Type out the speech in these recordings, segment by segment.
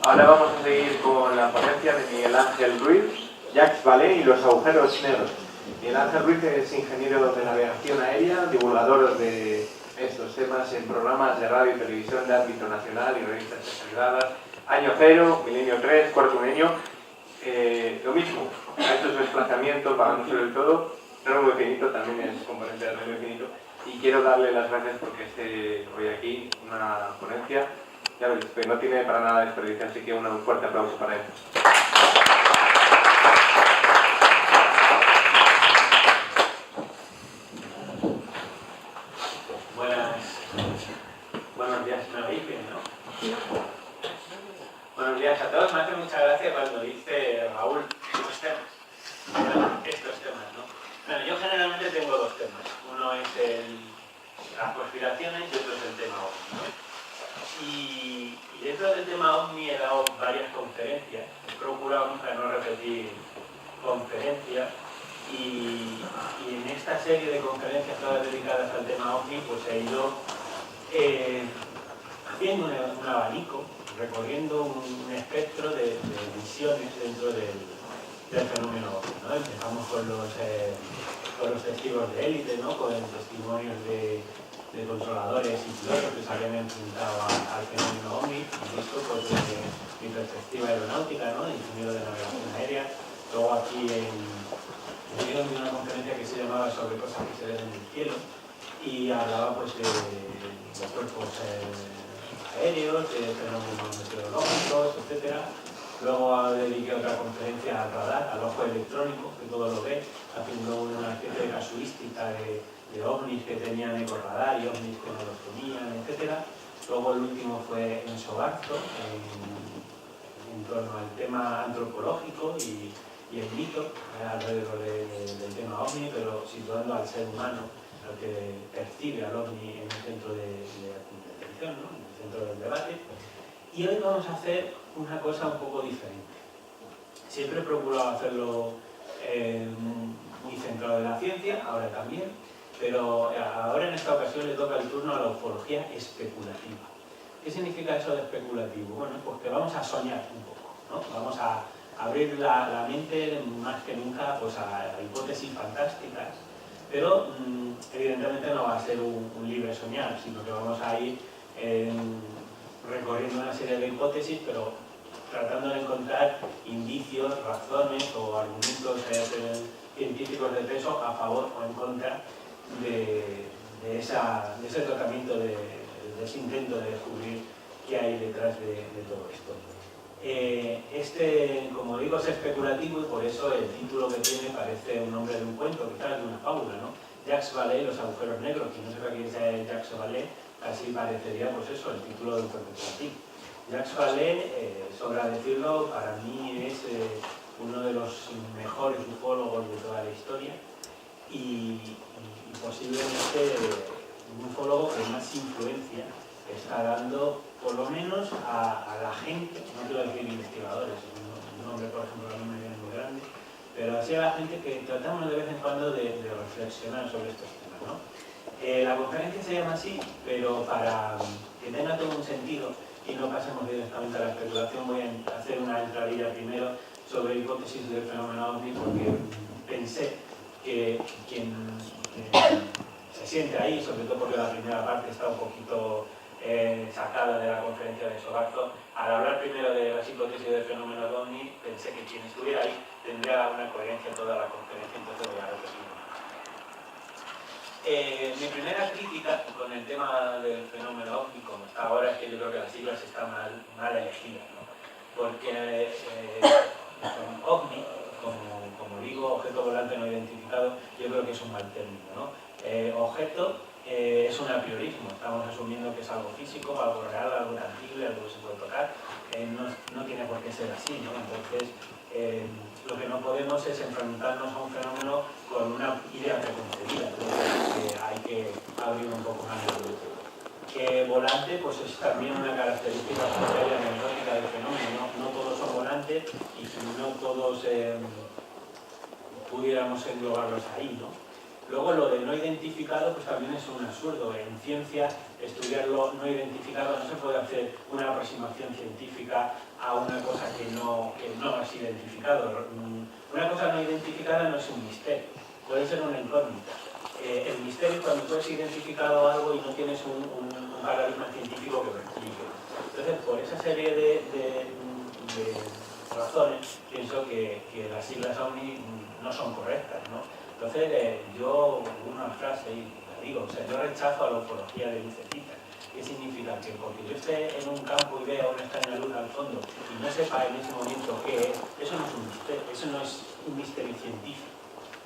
Ahora vamos a seguir con la ponencia de Miguel Ángel Ruiz, Jacques Vallée y los agujeros negros. Miguel Ángel Ruiz es ingeniero de navegación aérea, divulgador de estos temas en programas de radio y televisión de ámbito nacional y revistas especializadas, Año Cero, Milenio 3, Cuarto Milenio. Lo mismo, ha hecho su desplazamiento pagando sobre el todo. Rango Infinito también es componente de Rango Infinito. Y quiero darle las gracias porque esté hoy aquí, una ponencia. Ya veis, que no tiene para nada desperdicio, así que un fuerte aplauso para él. Buenos días, ¿me oís bien, no? Buenos días a todos, me hace mucha gracia cuando dice Raúl estos temas, ¿no? Bueno, yo generalmente tengo dos temas. Uno es las conspiraciones y otro es el tema OVNI, ¿no? Y dentro del tema OVNI he dado varias conferencias, he procurado nunca no repetir conferencias y en esta serie de conferencias todas dedicadas al tema OVNI pues he ido haciendo un abanico, recorriendo un espectro de visiones dentro del fenómeno OVNI, ¿no? Empezamos con los testigos de élite, ¿no? Con testimonios de controladores y pilotos que se habían enfrentado al fenómeno OVNI, y esto pues desde mi perspectiva aeronáutica, ¿no? De ingeniero de navegación aérea. Luego aquí dieron una conferencia que se llamaba sobre cosas que se ven en el cielo y hablaba pues de los cuerpos aéreos, de fenómenos meteorológicos, etc. Luego dediqué otra conferencia al radar, al ojo electrónico, que todo lo ve, haciendo una especie de casuística de ovnis que tenían ecorradar y ovnis que no los tenían, etc. Luego el último fue en Sobarzo, en torno al tema antropológico y el mito alrededor del tema OVNI, pero situando al ser humano, al que percibe al OVNI en el centro de atención, ¿no? En el centro del debate. Y hoy vamos a hacer una cosa un poco diferente. Siempre he procurado hacerlo muy centrado en la ciencia, ahora también, pero ahora en esta ocasión le toca el turno a la ufología especulativa. ¿Qué significa eso de especulativo? Bueno, pues que vamos a soñar un poco, ¿no? Vamos a abrir la mente más que nunca pues, a hipótesis fantásticas, pero evidentemente no va a ser un libre soñar, sino que vamos a ir recorriendo una serie de hipótesis, pero tratando de encontrar indicios, razones o argumentos científicos de peso a favor o en contra de ese tratamiento, de ese intento de descubrir qué hay detrás de todo esto. Como digo, es especulativo y por eso el título que tiene parece un nombre de un cuento, quizás de una fábula, ¿no? Jacques Vallée, los agujeros negros. Quien no sepa quién es Jacques Vallée, así parecería, pues eso, el título de un cuento infantil. Jacques Vallée, sobra decirlo, para mí es uno de los mejores ufólogos de toda la historia y posiblemente un ufólogo que más influencia está dando, por lo menos a la gente, no quiero decir investigadores, un nombre por ejemplo a mí me viene muy grande, pero así a la gente que tratamos de vez en cuando de reflexionar sobre estos temas, ¿no? La conferencia se llama así, pero para que tenga todo un sentido y no pasemos directamente a la especulación, voy a hacer una entradilla primero sobre hipótesis del fenómeno OVNI, porque pensé que quien se siente ahí, sobre todo porque la primera parte está un poquito sacada de la conferencia de Sobarzo, al hablar primero de las hipótesis del fenómeno OVNI, pensé que quien estuviera ahí tendría una coherencia toda la conferencia, entonces voy a repetirlo. Mi primera crítica con el tema del fenómeno OVNI, como está ahora, es que yo creo que las siglas están mal elegidas, ¿no? Porque OVNI, como digo, objeto volante no identificado, yo creo que es un mal término, ¿no? Objeto es un apriorismo, estamos asumiendo que es algo físico, algo real, algo tangible, algo que se puede tocar, no tiene por qué ser así, ¿no? Entonces, lo que no podemos es enfrentarnos a un fenómeno con una idea preconcebida, entonces hay que abrir un poco más el grupo. Que volante pues es también una característica puntual y anecdótica del fenómeno, no todos son volantes y no todos pudiéramos englobarlos ahí, ¿no? Luego lo de no identificado pues también es un absurdo. En ciencia estudiar lo no identificado no se puede hacer una aproximación científica a una cosa que no has identificado. Una cosa no identificada no es un misterio, puede ser una incógnita. El misterio es cuando tú has identificado algo y no tienes un paradigma científico que lo explique. Entonces, por esa serie de razones, pienso que las siglas OVNI no son correctas, ¿no? Entonces, yo una frase y la digo, o sea, yo rechazo a la ufología de lucecita. ¿Qué significa? Que porque yo esté en un campo y vea una extraña luz al fondo y no sepa en ese momento qué es, eso no es un misterio, eso no es un misterio científico.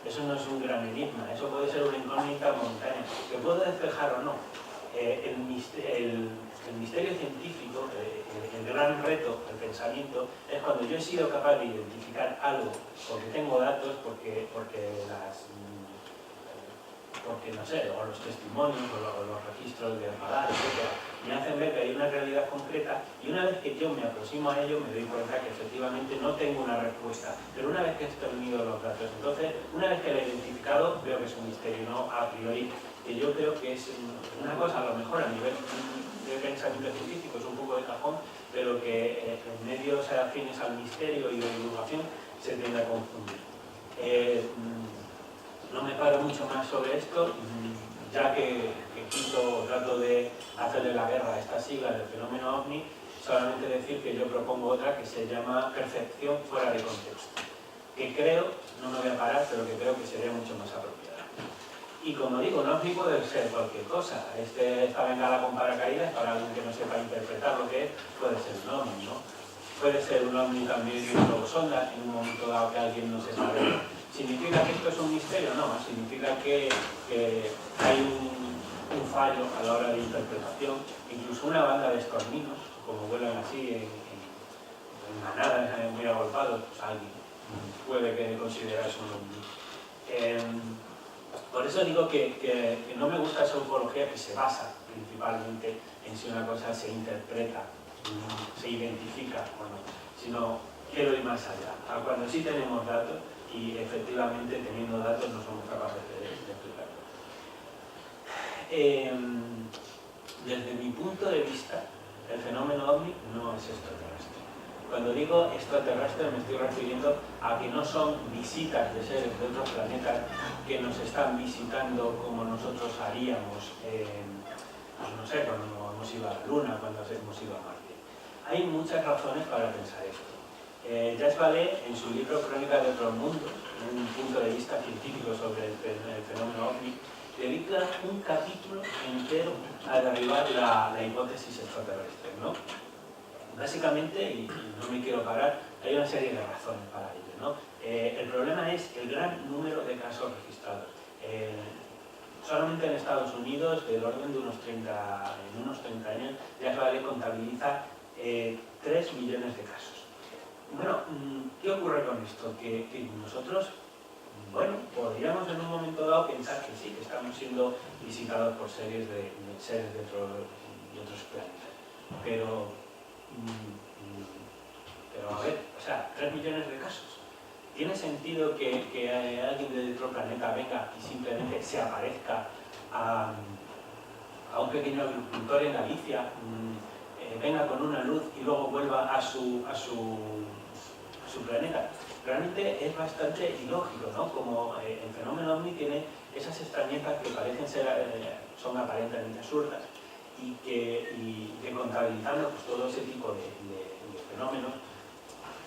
Eso no es un gran enigma, eso puede ser una incógnita momentánea, que puede despejar o no. El misterio científico, el gran reto, el pensamiento, es cuando yo he sido capaz de identificar algo, porque tengo datos, porque no sé, o los testimonios, o los registros de radar, etc., me hacen ver que hay una realidad concreta, y una vez que yo me aproximo a ello, me doy cuenta que efectivamente no tengo una respuesta, pero una vez que he exterminado los datos, entonces, una vez que lo he identificado, veo que es un misterio, no a priori, que yo creo que es una cosa, a lo mejor a nivel de pensamiento científico, es un poco de cajón, pero que en medios afines al misterio y de divulgación se tiende a confundir. No me paro mucho más sobre esto, ya que quito, trato de hacerle la guerra a esta sigla del fenómeno OVNI, solamente decir que yo propongo otra que se llama percepción fuera de contexto, que creo, no me voy a parar, pero que creo que sería mucho más apropiada. Y como digo, un OVNI puede ser cualquier cosa. Esta bengala con paracaídas, para alguien que no sepa interpretar lo que es, puede ser un OVNI, ¿no? Puede ser un OVNI también un globosonda, en un momento dado que alguien no sepa verlo. ¿Significa que esto es un misterio? No, significa que hay un fallo a la hora de interpretación. Incluso una banda de estorninos, como vuelan así en manadas, muy agolpados, pues alguien puede que considere eso un OVNI. Por eso digo que no me gusta esa ufología que se basa principalmente en si una cosa se interpreta, se identifica o no, sino quiero ir más allá, a cuando sí tenemos datos y efectivamente teniendo datos no somos capaces de explicarlo. Desde mi punto de vista, el fenómeno OVNI no es extraterrestre. Cuando digo extraterrestre me estoy refiriendo a que no son visitas de seres de otros planetas que nos están visitando como nosotros haríamos, pues no sé, cuando hemos ido a la Luna, cuando hemos ido a Marte. Hay muchas razones para pensar esto. Jacques Vallée, en su libro Crónica de otros mundos, en un punto de vista científico sobre el fenómeno OVNI, dedica un capítulo entero a derribar la hipótesis extraterrestre, ¿no? Básicamente, y no me quiero parar, hay una serie de razones para ello, ¿no? El problema es el gran número de casos registrados. Solamente en Estados Unidos, del orden de unos 30 años, Jacques Vallée contabiliza 3 millones de casos. Bueno, ¿qué ocurre con esto? Que nosotros, bueno, podríamos en un momento dado pensar que sí, que estamos siendo visitados por seres de otros planetas. Pero a ver, o sea, 3 millones de casos. ¿Tiene sentido que alguien de otro planeta venga y simplemente se aparezca a un pequeño agricultor en Galicia, venga con una luz y luego vuelva a su planeta? Realmente es bastante ilógico, ¿no? Como el fenómeno OVNI tiene esas extrañezas que parecen ser, son aparentemente absurdas y que contabilizando pues, todo ese tipo de fenómenos,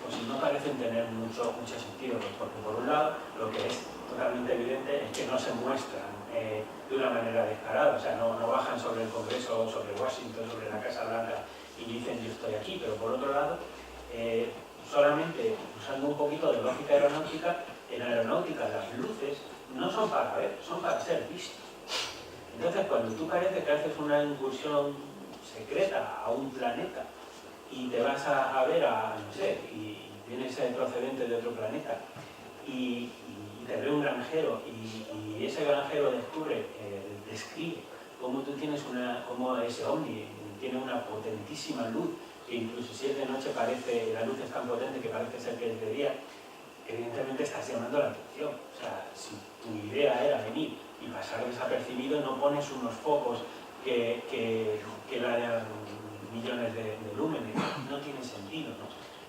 pues no parecen tener mucho sentido, pues porque por un lado lo que es totalmente evidente es que no se muestran de una manera descarada, o sea, no bajan sobre el Congreso, sobre Washington, sobre la Casa Blanca y dicen yo estoy aquí, pero por otro lado, solamente usando un poquito de lógica aeronáutica, en aeronáutica las luces no son para ver, son para ser vistas. Entonces, cuando tú parece que haces una incursión secreta a un planeta y te vas a ver no sé, y vienes procedente de otro planeta y te ve un granjero y ese granjero describe cómo tú tienes cómo ese ovni tiene una potentísima luz, que incluso si es de noche la luz es tan potente que parece ser que es de día, evidentemente estás llamando la atención. O sea, si tu idea era venir y pasar desapercibido, no pones unos focos que hayan millones de lúmenes, no tiene sentido, ¿no?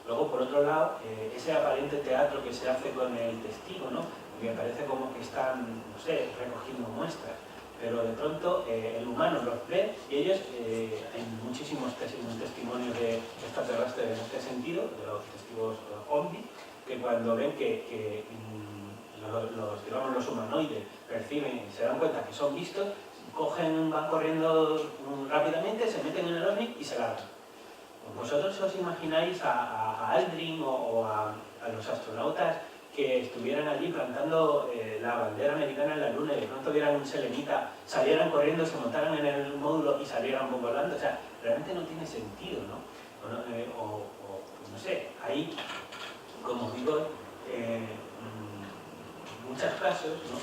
Luego, por otro lado, ese aparente teatro que se hace con el testigo, ¿no? Que parece como que están, no sé, recogiendo muestras, pero de pronto el humano los ve y ellos, hay muchísimos testimonios de extraterrestres en este sentido, de los testigos OVNI, que cuando ven que los humanoides perciben y se dan cuenta que son vistos, van corriendo rápidamente, se meten en el ovni y se largan. ¿Vosotros os imagináis a Aldrin o a los astronautas que estuvieran allí plantando la bandera americana en la Luna y de pronto vieran un selenita, salieran corriendo, se montaran en el módulo y salieran volando? O sea, realmente no tiene sentido, ¿no? No sé, ahí, como digo, muchos casos, ¿no?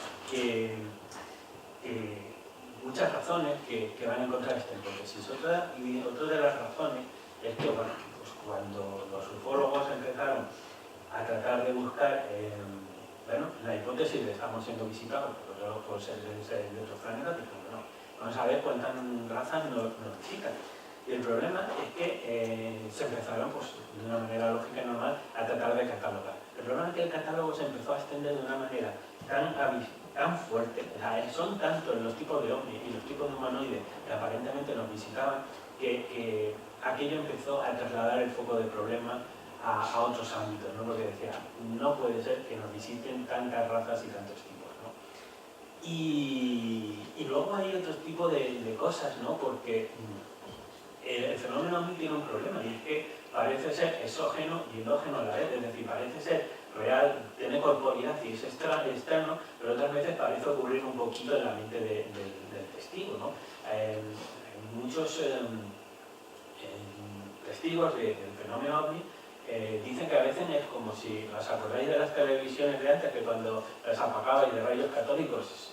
Muchas razones que van en contra de esta hipótesis. Otra de las razones es que, bueno, pues cuando los ufólogos empezaron a tratar de buscar, la hipótesis de estamos siendo visitados por seres de otros planetas, dijeron, no, vamos a ver cuántas razas nos visitan. Y el problema es que se empezaron, pues, de una manera lógica y normal, a tratar de catalogar. El problema es que el catálogo se empezó a extender de una manera tan fuerte, o sea, son tantos los tipos de ovnis y los tipos de humanoides que aparentemente nos visitaban, que aquello empezó a trasladar el foco de problema a otros ámbitos, ¿no? Porque decía, no puede ser que nos visiten tantas razas y tantos tipos, ¿no? Y luego hay otro tipo de cosas, ¿no? Porque el fenómeno ovni tiene un problema, y es que parece ser exógeno y endógeno a la vez, es decir, parece ser real, tiene corporeidad y es externo, pero otras veces parece ocurrir un poquito en la mente del testigo, ¿no? Muchos testigos del fenómeno ovni dicen que a veces es como si, ¿os acordáis de las televisiones de antes, que cuando las apagabais de rayos catódicos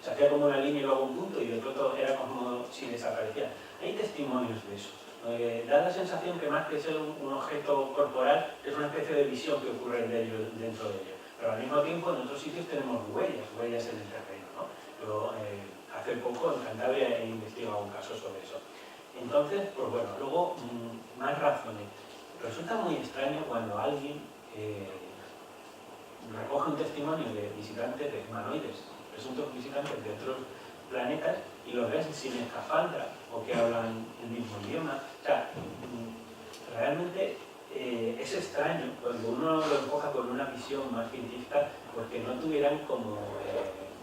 se hacía como una línea y luego un punto y de pronto era como si desaparecía? Hay testimonios de eso. Da la sensación que más que ser un objeto corporal, es una especie de visión que ocurre dentro de ellos. Pero al mismo tiempo en otros sitios tenemos huellas en el terreno, ¿no? Yo hace poco en Cantabria he investigado un caso sobre eso. Entonces, pues bueno, luego más razones. Resulta muy extraño cuando alguien recoge un testimonio de visitantes, de humanoides, presuntos visitantes de otros planetas, y los ves sin escafandra o que hablan el mismo idioma. O sea, realmente es extraño cuando uno lo enfoca con una visión más científica, porque no tuvieran como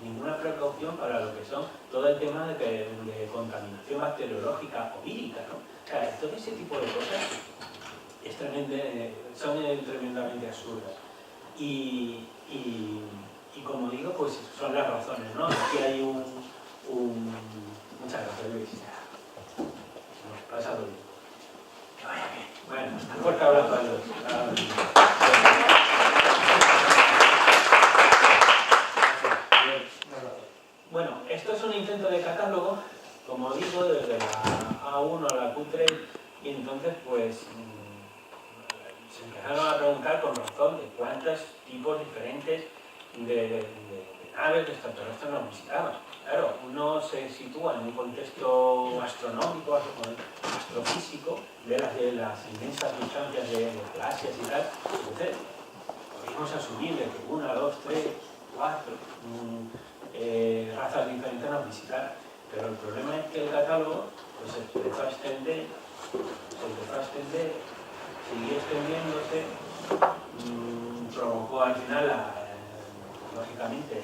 ninguna precaución para lo que son todo el tema de contaminación bacteriológica o vírica, ¿no? O sea, todo ese tipo de cosas son tremendamente absurdas. Y como digo, pues son las razones, ¿no? Aquí hay muchas gracias, Luis. Nos pasa bien. Que vaya bien. Bueno, un fuerte abrazo a todos. Bueno, esto es un intento de catálogo, como digo, desde la A1 a la Q3, y entonces pues se empezaron a preguntar con razón de cuántos tipos diferentes de naves de extraterrestres nos visitaban. Claro, uno se sitúa en un contexto astronómico, astrofísico, de las inmensas distancias de galaxias y tal. Entonces, podríamos asumir de que 1, 2, 3, 4 razas diferentes nos visitaran. Pero el problema es que el catálogo pues, se empezó a extender, siguió extendiéndose, provocó al final, lógicamente,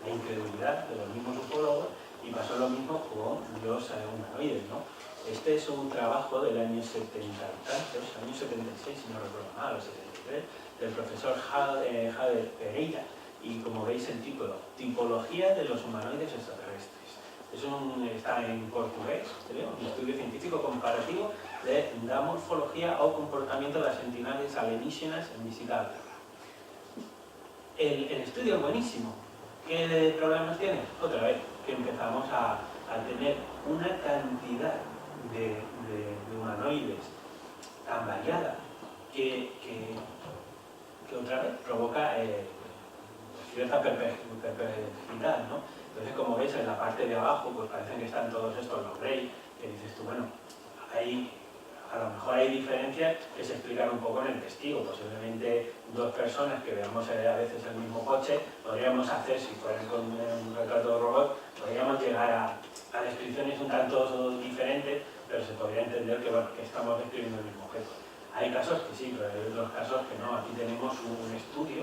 la incredulidad de los mismos ufólogos, y pasó lo mismo con los humanoides, ¿no? Este es un trabajo del año 70 y tantos, año 76, si no recuerdo mal, o 73, del profesor Javier Pereira, y como veis el título, Tipología de los humanoides extraterrestres. Está en portugués, creo, un estudio científico comparativo de la morfología o comportamiento de las entidades alienígenas en visita a la Tierra. El estudio es buenísimo. ¿Qué problemas tiene? Otra vez, que empezamos a tener una cantidad de humanoides tan variada que otra vez provoca cierta perplejidad, ¿no? Entonces, como veis, en la parte de abajo, pues parecen que están todos estos los Grey, que dices tú, bueno, a lo mejor hay diferencias que se explican un poco en el testigo. Posiblemente dos personas que veamos a veces el mismo coche, podríamos hacer, si fueran con un retrato de robot, podríamos llegar a descripciones un tanto diferentes, pero se podría entender que, bueno, que estamos describiendo el mismo objeto. Hay casos que sí, pero hay otros casos que no. Aquí tenemos un estudio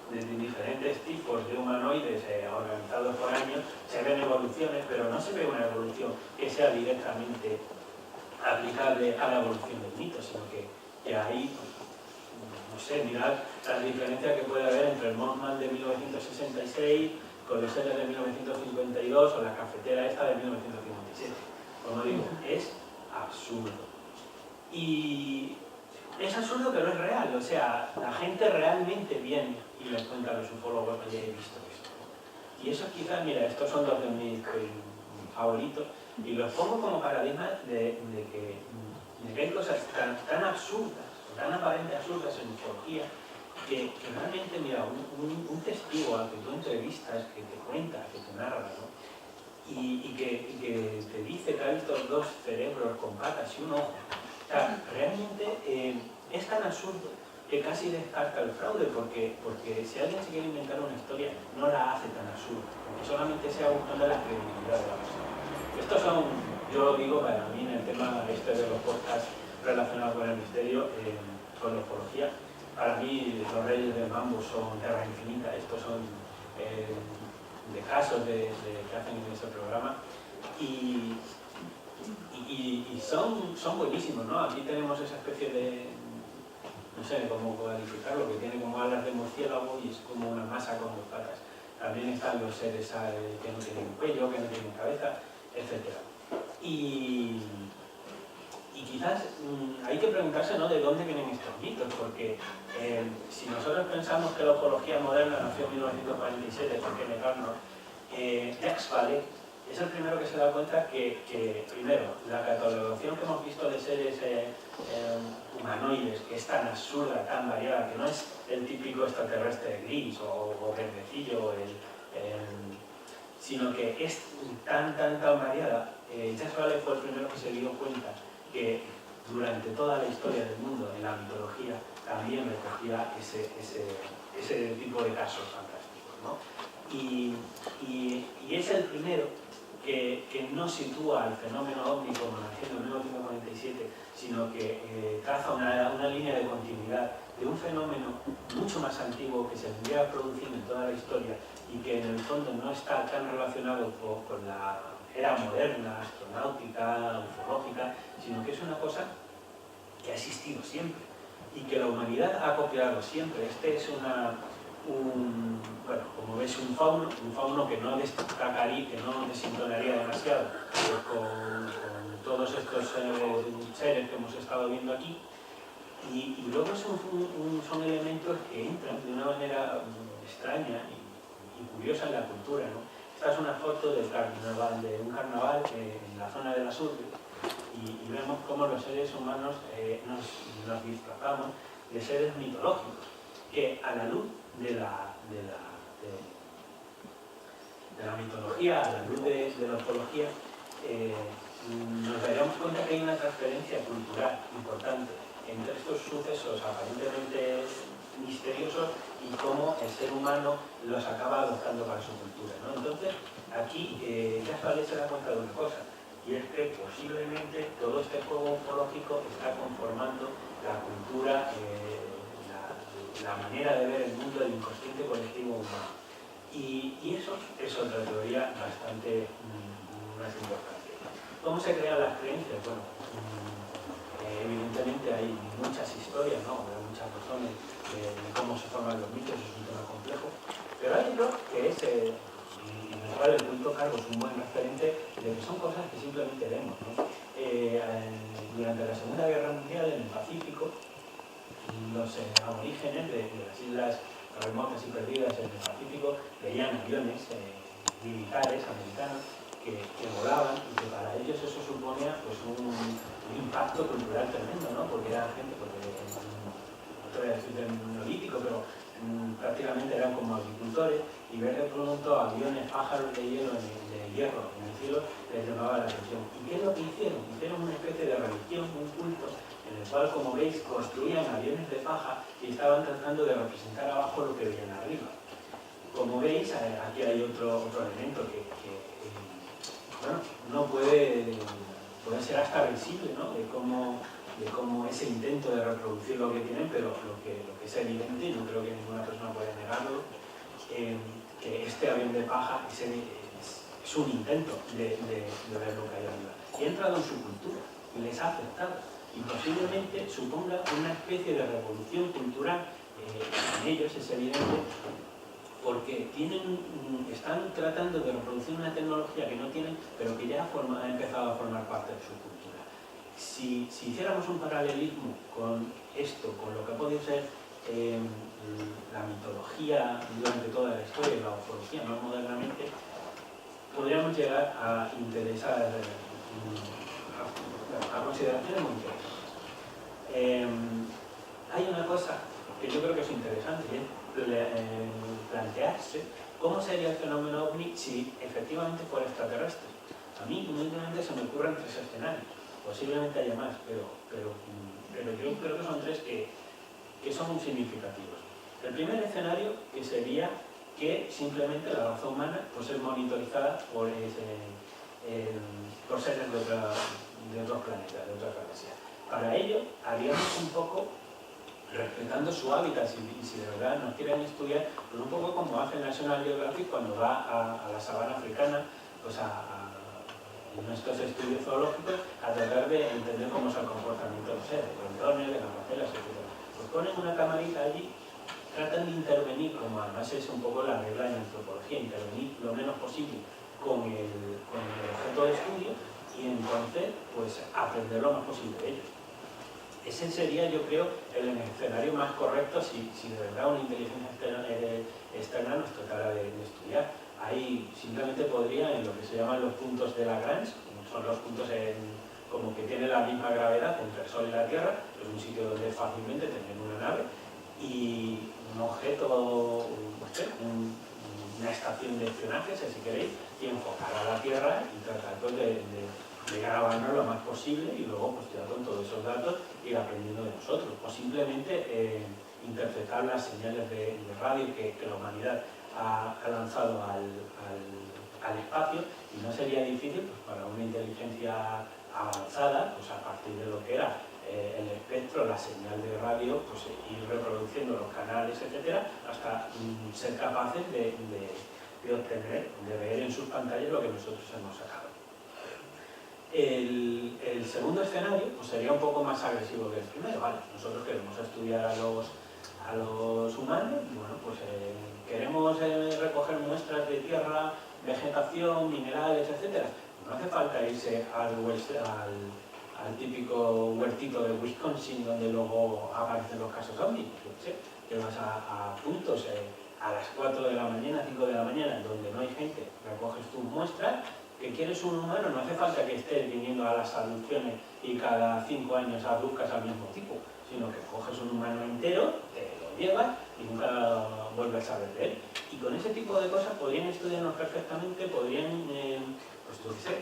de diferentes tipos de humanoides organizados por años. Se ven evoluciones, pero no se ve una evolución que sea directamente aplicable a la evolución del mito, sino que ahí, no sé, mirad las diferencias que puede haber entre el Mothman de 1966 con los seres de 1952 o la cafetera esta de 1957. Como digo, es absurdo. Y es absurdo, pero es real. O sea, la gente realmente viene y les cuenta a los ufólogos que he visto esto. Y eso quizás, mira, estos son los de mis favoritos, y los pongo como paradigma de que hay cosas tan absurdas, tan aparentemente absurdas en ufología, que realmente, mira, un testigo al que tú entrevistas, que te cuenta, que te narra, ¿no? y que te dice que ha visto dos cerebros con patas y un ojo. O sea, realmente es tan absurdo que casi descarta el fraude, porque si alguien se quiere inventar una historia, no la hace tan absurda, porque solamente sea buscando la credibilidad de la persona. Estos son, yo digo, para mí, en el tema este de los podcasts relacionados con el misterio, con la ufología, para mí los reyes del mambo son Terra Infinita. Estos son de casos que hacen en ese programa, y son buenísimos, ¿no? Aquí tenemos esa especie de, no sé cómo calificarlo, que tiene como alas de murciélago y es como una masa con dos patas. También están los seres que no tienen cuello, que no tienen cabeza, etc. Y quizás hay que preguntarse, ¿no?, de dónde vienen estos mitos, porque si nosotros pensamos que la ufología moderna nació en 1947 por Kenneth Arnold, Jacques Vallée es el primero que se da cuenta que primero, la catalogación que hemos visto de seres humanoides, que es tan absurda, tan variada, que no es el típico extraterrestre gris o verdecillo, sino que es tan variada. Jacques Vallée fue el primero que se dio cuenta que durante toda la historia del mundo, en la mitología, también recogía ese tipo de casos fantásticos, ¿no? Y es el primero que no sitúa el fenómeno ovni como nació en 1947, sino que traza una línea de continuidad de un fenómeno mucho más antiguo que se vendría produciendo en toda la historia y que en el fondo no está tan relacionado con la era moderna, astronáutica, ufológica, sino que es una cosa que ha existido siempre y que la humanidad ha copiado siempre. Este es bueno, como ves, un fauno que no destacaría, que no desentonaría demasiado con todos estos seres que hemos estado viendo aquí, y luego son elementos que entran de una manera extraña y curiosa en la cultura, ¿no? Esta es una foto de un carnaval en la zona de la Sur, y vemos cómo los seres humanos nos disfrazamos de seres mitológicos, que a la luz de la mitología, a la luz de la ufología, nos daríamos cuenta que hay una transferencia cultural importante entre estos sucesos aparentemente misteriosos y cómo el ser humano los acaba adoptando para su cultura, ¿no? Entonces, aquí Jacques Vallée se da cuenta de una cosa, y es que posiblemente todo este juego ufológico está conformando la cultura, la manera de ver el mundo del inconsciente colectivo humano. Y eso es otra teoría bastante más importante. ¿Cómo se crean las creencias? Bueno, evidentemente hay muchas historias, ¿no? Hay muchas razones de cómo se forman los mitos, es un tema complejo, pero hay otro que es, en el cual el culto cargo es un buen referente de que son cosas que simplemente vemos, ¿no? Durante la Segunda Guerra Mundial en el Pacífico, los aborígenes de las islas remotas y perdidas en el Pacífico veían aviones militares americanos que volaban y que para ellos eso suponía pues, un impacto cultural tremendo, ¿no? Porque eran gente, porque no te voy a decir del neolítico, pero prácticamente eran como agricultores, y ver de pronto aviones, pájaros de hielo, de hierro en el cielo les llamaba la atención. ¿Y qué es lo que hicieron? Hicieron una especie de religión, un culto, en el cual, como veis, construían aviones de paja y estaban tratando de representar abajo lo que veían arriba. Como veis, aquí hay otro elemento que bueno, no puede ser hasta visible, ¿no? de cómo ese intento de reproducir lo que tienen, pero lo que es evidente, y no creo que ninguna persona pueda negarlo, que este avión de paja es un intento de ver lo que hay arriba. Y ha entrado en su cultura y les ha afectado. Y posiblemente suponga una especie de revolución cultural en ellos, es evidente, porque están tratando de reproducir una tecnología que no tienen, pero que ya ha empezado a formar parte de su cultura. Si hiciéramos un paralelismo con esto, con lo que ha podido ser la mitología durante toda la historia y la ufología más modernamente, podríamos llegar a interesar, a consideraciones muy interesantes. Hay una cosa que yo creo que es interesante, y es plantearse cómo sería el fenómeno OVNI si efectivamente fuera extraterrestre. A mí, humildemente, se me ocurren tres escenarios. Posiblemente haya más, pero yo creo que son tres que son muy significativos. El primer escenario que sería que simplemente la raza humana pues, es monitorizada por seres de otros planetas, de otras galaxias. Para ello, haríamos un poco respetando su hábitat, y si de verdad nos quieren estudiar, pues un poco como hace National Geographic cuando va a la sabana africana, pues en estos estudios zoológicos, a tratar de entender cómo es el comportamiento de los seres, de ratones, de gacelas, etc. Pues ponen una camarita allí, tratan de intervenir, como además es un poco la regla en antropología, intervenir lo menos posible con el objeto de estudio y entonces pues aprender lo más posible de ellos. Ese sería, yo creo, el escenario más correcto si de verdad una inteligencia externa nos tratara de estudiar. Ahí simplemente podría, en lo que se llaman los puntos de Lagrange, son los puntos como que tienen la misma gravedad entre el Sol y la Tierra, es un sitio donde fácilmente tener una nave y un objeto, una estación de espionaje, si queréis, y enfocar a la Tierra y tratar pues, de grabarnos lo más posible y luego pues ya con todos esos datos ir aprendiendo de nosotros, o simplemente interpretar las señales de radio que la humanidad ha lanzado al espacio, y no sería difícil pues, para una inteligencia avanzada, pues a partir de lo que era el espectro, la señal de radio, pues ir reproduciendo los canales, etcétera, hasta ser capaces de obtener, de ver en sus pantallas lo que nosotros hemos sacado. El segundo escenario pues sería un poco más agresivo que el primero. Vale, nosotros queremos estudiar a los humanos, y bueno, pues queremos recoger muestras de tierra, vegetación, minerales, etc. No hace falta irse al típico huertito de Wisconsin donde luego aparecen los casos OVNI. Te vas a puntos a las 4 de la mañana, 5 de la mañana, donde no hay gente, recoges tus muestras. Que quieres un humano, no hace falta que estés viniendo a las abducciones y cada 5 años abduzcas al mismo tipo, sino que coges un humano entero, te lo llevas y nunca vuelves a ver de él. Y con ese tipo de cosas podrían estudiarnos perfectamente, podrían, pues yo qué sé,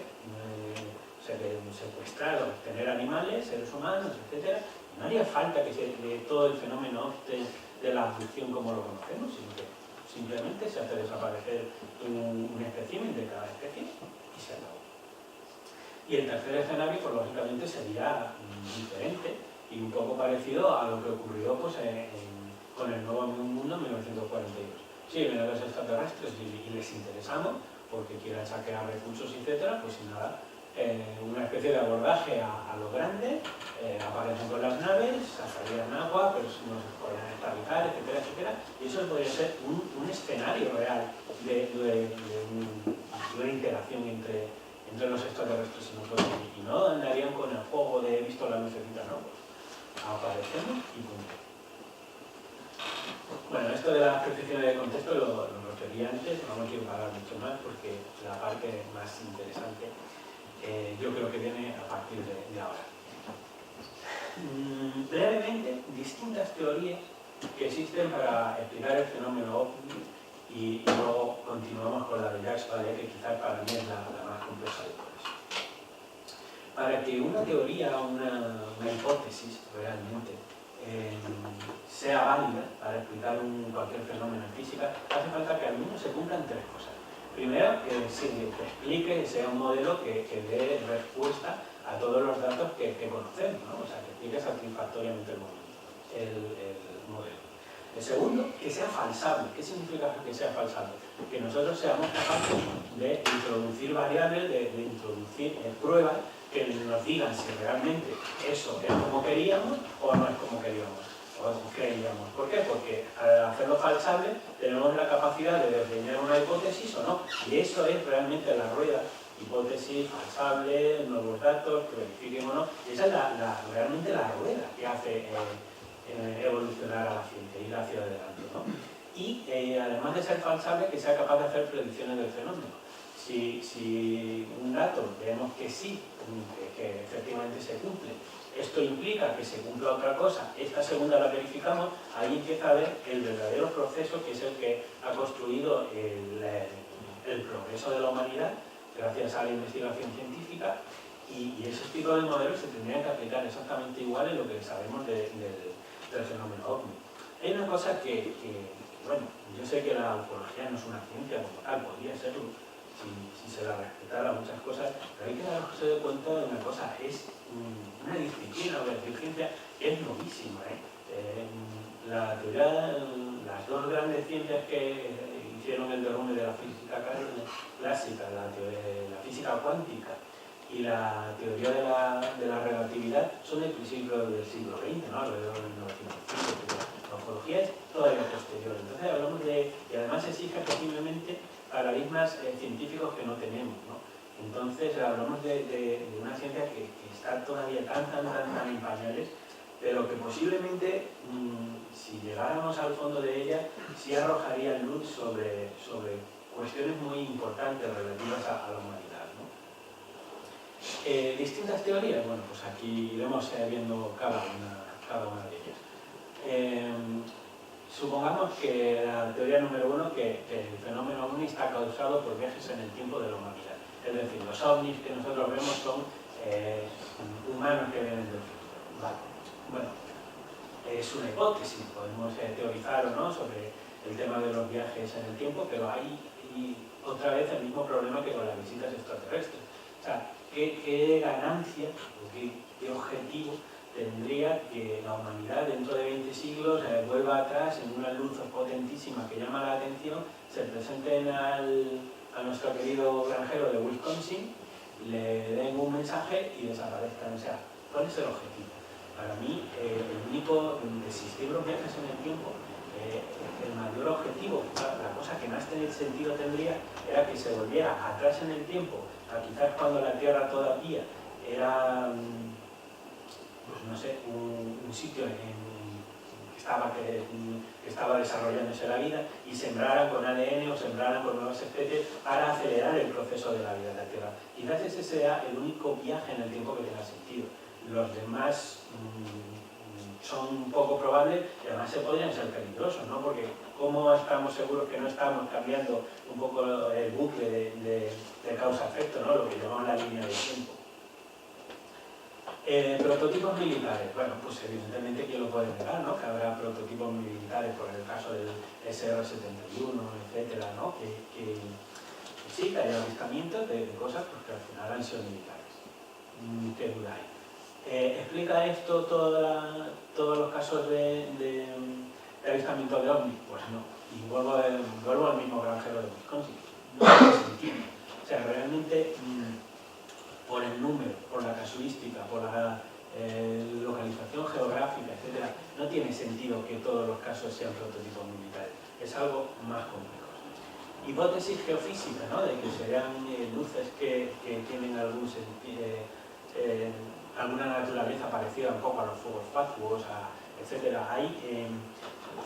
secuestrar o tener animales, seres humanos, etc. No haría falta que todo el fenómeno de la abducción como lo conocemos, sino que simplemente se hace desaparecer un espécimen de cada especie y se acabó. Y el tercer escenario, pues lógicamente sería diferente y un poco parecido a lo que ocurrió pues, con el Nuevo Mundo en 1942. sí, vienen los extraterrestres y les interesamos porque quieran saquear recursos, etcétera, pues sin nada, una especie de abordaje a lo grande, aparecen con las naves, salían agua, pero nos podrían estabilizar, etcétera, etcétera, y eso podría ser un escenario real de una interacción entre los extraterrestres y nosotros, y no andarían con el juego de he visto la lucecita, no, pues aparecemos y punto. Bueno, esto de las percepciones de contexto lo referí antes, no me quiero parar mucho más porque la parte más interesante yo creo que viene a partir de ahora. Brevemente, distintas teorías que existen para explicar el fenómeno OVNI y luego continuamos con la de Jacques Vallée, que quizás para mí es la más compleja de todas. Para que una teoría o una hipótesis realmente sea válida para explicar cualquier fenómeno en física, hace falta que al menos se cumplan tres cosas. Primero, que se explique, que sea un modelo que dé respuesta a todos los datos que conocemos, ¿no? O sea, que explique satisfactoriamente el modelo. El segundo, que sea falsable. ¿Qué significa que sea falsable? Que nosotros seamos capaces de introducir variables, de introducir pruebas que nos digan si realmente eso es como queríamos o no es como queríamos. Creíamos. ¿Por qué? Porque al hacerlo falsable tenemos la capacidad de diseñar una hipótesis o no, y eso es realmente la rueda, hipótesis, falsable, nuevos datos, que verifiquen o no, y esa es realmente la rueda que hace evolucionar a la ciencia, ir hacia adelante, ¿no? Y además de ser falsable, que sea capaz de hacer predicciones del fenómeno. Si un dato vemos que sí, que efectivamente se cumple, esto implica que se cumpla otra cosa, esta segunda la verificamos, ahí empieza a ver el verdadero proceso que es el que ha construido el progreso de la humanidad gracias a la investigación científica, y esos tipos de modelos se tendrían que aplicar exactamente igual en lo que sabemos del fenómeno OVNI. Hay una cosa que, bueno, yo sé que la ufología no es una ciencia como tal, podría serlo, si se la respetara muchas cosas, pero hay que darse de cuenta de una cosa, es una disciplina o de ciencia que es novísima. La teoría, las dos grandes ciencias que hicieron el derrumbe de la física clásica, la física cuántica y la teoría de la relatividad, son del principio del siglo XX, ¿no? Alrededor de 1905. La ufología es todavía posterior. Entonces hablamos y además exige posiblemente paradigmas científicos que no tenemos, ¿no? Entonces hablamos de una ciencia que está todavía tan en pañales, pero que posiblemente, si llegáramos al fondo de ella, sí arrojaría luz sobre cuestiones muy importantes relativas a la humanidad, ¿no? Distintas teorías, bueno, pues aquí iremos viendo cada una de ellas. Supongamos que la teoría número uno, que el fenómeno OVNI está causado por viajes en el tiempo de la humanidad. Es decir, los ovnis que nosotros vemos son humanos que vienen del futuro. Vale. Bueno, es una hipótesis, podemos teorizar o no sobre el tema de los viajes en el tiempo, pero hay otra vez el mismo problema que con las visitas extraterrestres. O sea, ¿qué ganancia o qué objetivo tendría que la humanidad dentro de 20 siglos vuelva atrás en una luz potentísima que llama la atención, se presenten a nuestro querido granjero de Wisconsin, le den un mensaje y desaparezcan? O sea, ¿cuál es el objetivo? Para mí, el único, de existir los viajes en el tiempo, el mayor objetivo, la cosa que más sentido tendría, era que se volviera atrás en el tiempo, a quizás cuando la Tierra todavía era, pues no sé, un sitio que estaba desarrollándose la vida, y sembraran con ADN o sembraran con nuevas especies para acelerar el proceso de la vida en la Tierra. Quizás ese sea el único viaje en el tiempo que tenga sentido. Los demás son poco probables y además se podrían ser peligrosos, ¿no? Porque ¿cómo estamos seguros que no estamos cambiando un poco el bucle de causa-efecto, ¿no? Lo que llamamos la línea de tiempo? Prototipos militares. Bueno, pues evidentemente ¿quién lo puede negar, ¿no? Que habrá prototipos militares, por el caso del SR-71, etcétera, ¿no? Que sí, que hay avistamientos de cosas pues, que al final han sido militares. ¿Qué duda hay? ¿Explica esto todos los casos de ¿De avistamiento de ovnis? Pues no. Y vuelvo al mismo granjero de Wisconsin. No tiene sentido. O sea, realmente, por el número, por la casuística, por la localización geográfica, etc., no tiene sentido que todos los casos sean prototipos militares. Es algo más complejo. Hipótesis geofísica, ¿no? De que serían luces que tienen alguna naturaleza parecida un poco a los fuegos fatuos, etc.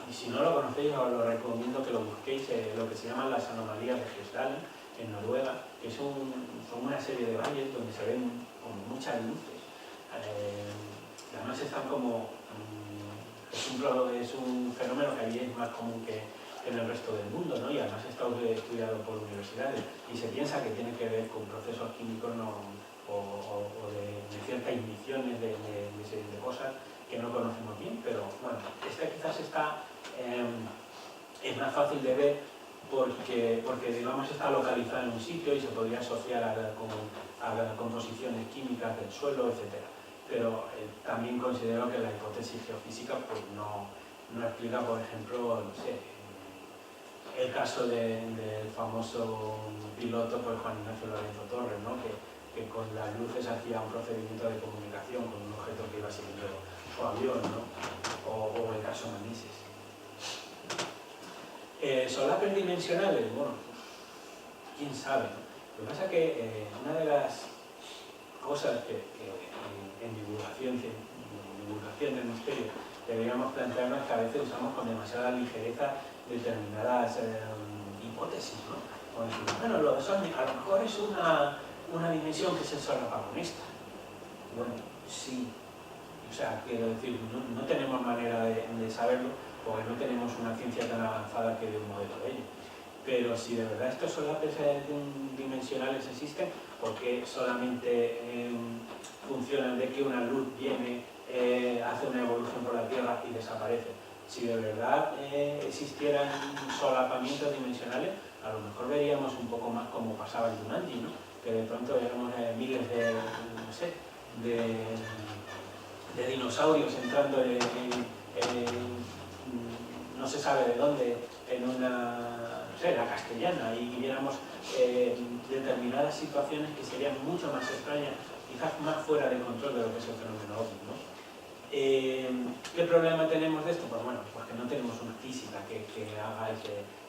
Y si no lo conocéis, os lo recomiendo que lo busquéis, lo que se llaman las anomalías de Hessdalen, en Noruega, que son una serie de valles donde se ven como muchas luces. Además están como... es un fenómeno que allí es más común que en el resto del mundo, ¿no? Y además está estudiado por universidades y se piensa que tiene que ver con procesos químicos o de ciertas igniciones de cosas que no conocemos bien, pero bueno, esta quizás es más fácil de ver porque digamos está localizada en un sitio y se podría asociar a composiciones químicas del suelo, etc. Pero también considero que la hipótesis geofísica pues no explica, por ejemplo, no sé, el caso del famoso piloto pues, Juan Ignacio Lorenzo Torres, ¿no? que con las luces hacía un procedimiento de comunicación con un objeto que iba siguiendo su avión, ¿no? o el caso Manises. Solapes dimensionales, bueno, quién sabe, ¿no? Lo que pasa es que una de las cosas que en divulgación del misterio deberíamos plantearnos es que a veces usamos con demasiada ligereza determinadas hipótesis, ¿no? Como decir, bueno, lo de ovnis a lo mejor es una dimensión que se solapa con esta. Bueno, sí. O sea, quiero decir, no tenemos manera de saberlo porque no tenemos una ciencia tan avanzada que dé un modelo de ello. Pero si de verdad estos solapes dimensionales existen, ¿por qué solamente funcionan de que una luz viene, hace una evolución por la Tierra y desaparece? Si de verdad existieran solapamientos dimensionales, a lo mejor veríamos un poco más como pasaba en Jumanji, ¿no? Que de pronto veríamos miles de, no sé, de dinosaurios entrando no se sabe de dónde, en una, no sé, la Castellana, y viéramos determinadas situaciones que serían mucho más extrañas, quizás más fuera de control de lo que es el fenómeno ovni, ¿no? ¿Qué problema tenemos de esto? Pues bueno, pues que no tenemos una física que haga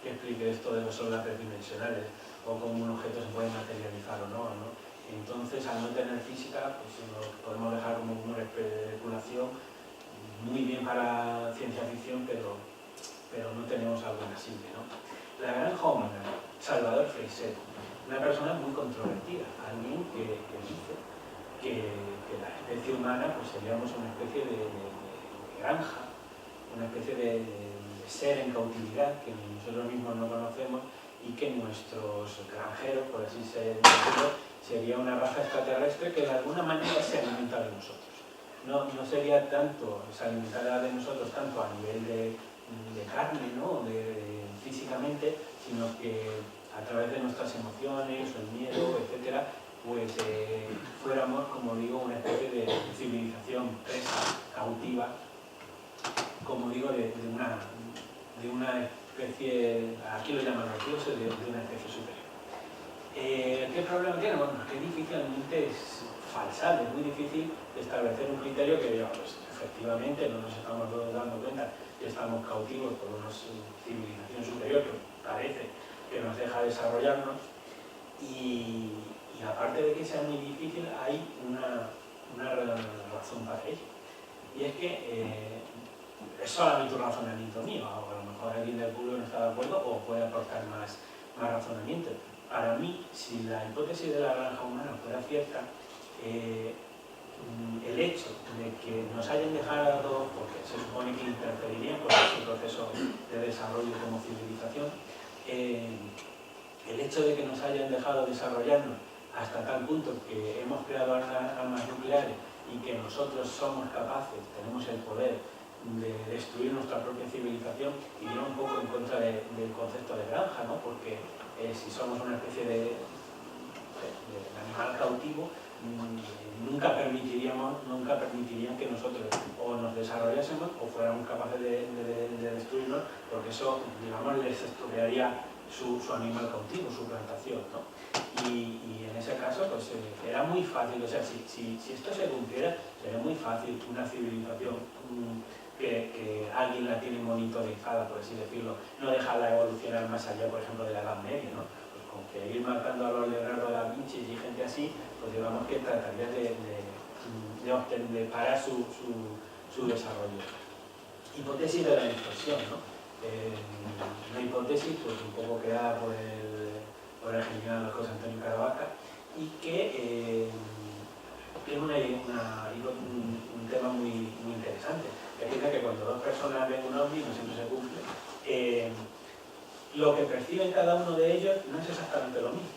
que explique esto de los solapes dimensionales o cómo un objeto se puede materializar o no, ¿no? Entonces, al no tener física, pues lo podemos dejar como una especulación muy bien para ciencia ficción, pero no tenemos algo así, ¿no? La granja humana, Salvador Freixet, una persona muy controvertida, alguien que dice que la especie humana pues seríamos una especie de granja, una especie de ser en cautividad que nosotros mismos no conocemos y que nuestros granjeros, por así decirlo, sería una raza extraterrestre que de alguna manera se alimenta de nosotros. No sería tanto, se alimentará de nosotros tanto a nivel de carne, ¿no? Físicamente, sino que a través de nuestras emociones, el miedo, etcétera, pues fuéramos, como digo, una especie de civilización presa, cautiva, como digo, de una especie, aquí lo llaman los dioses, de una especie superior. ¿Qué problema tiene? Bueno, que difícilmente es falsable, es muy difícil establecer un criterio que diga, pues efectivamente no nos estamos dando cuenta que estamos cautivos por una civilización superior que parece que nos deja desarrollarnos y aparte de que sea muy difícil, hay una razón para ello. Y es que es solamente un razonamiento mío, o a lo mejor alguien del público no está de acuerdo o puede aportar más razonamiento. Para mí, si la hipótesis de la granja humana fuera cierta, el hecho de que nos hayan dejado, porque se supone que interferirían por ese proceso de desarrollo como civilización, el hecho de que nos hayan dejado desarrollarnos hasta tal punto que hemos creado armas nucleares y que nosotros somos capaces, tenemos el poder de destruir nuestra propia civilización, iría un poco en contra del concepto de granja, ¿no? Porque si somos una especie de animal cautivo, nunca permitirían que nosotros o nos desarrollásemos o fuéramos capaces de destruirnos, porque eso, digamos, les estropearía su animal cautivo, su plantación, ¿no? Y en ese caso, pues era muy fácil, o sea, si esto se cumpliera, sería muy fácil una civilización que alguien la tiene monitorizada, por así decirlo, no dejarla evolucionar más allá, por ejemplo, de la Edad Media, ¿no? Pues con que ir matando a los Leonardo da Vinci y gente así, pues digamos que trataría de parar su desarrollo. Hipótesis de la distorsión, ¿no? Una hipótesis, pues un poco creada por el genial José Antonio Caravaca, y que tiene un tema muy interesante. Que dice que cuando dos personas ven un ovni, no siempre se cumple, lo que perciben cada uno de ellos no es exactamente lo mismo.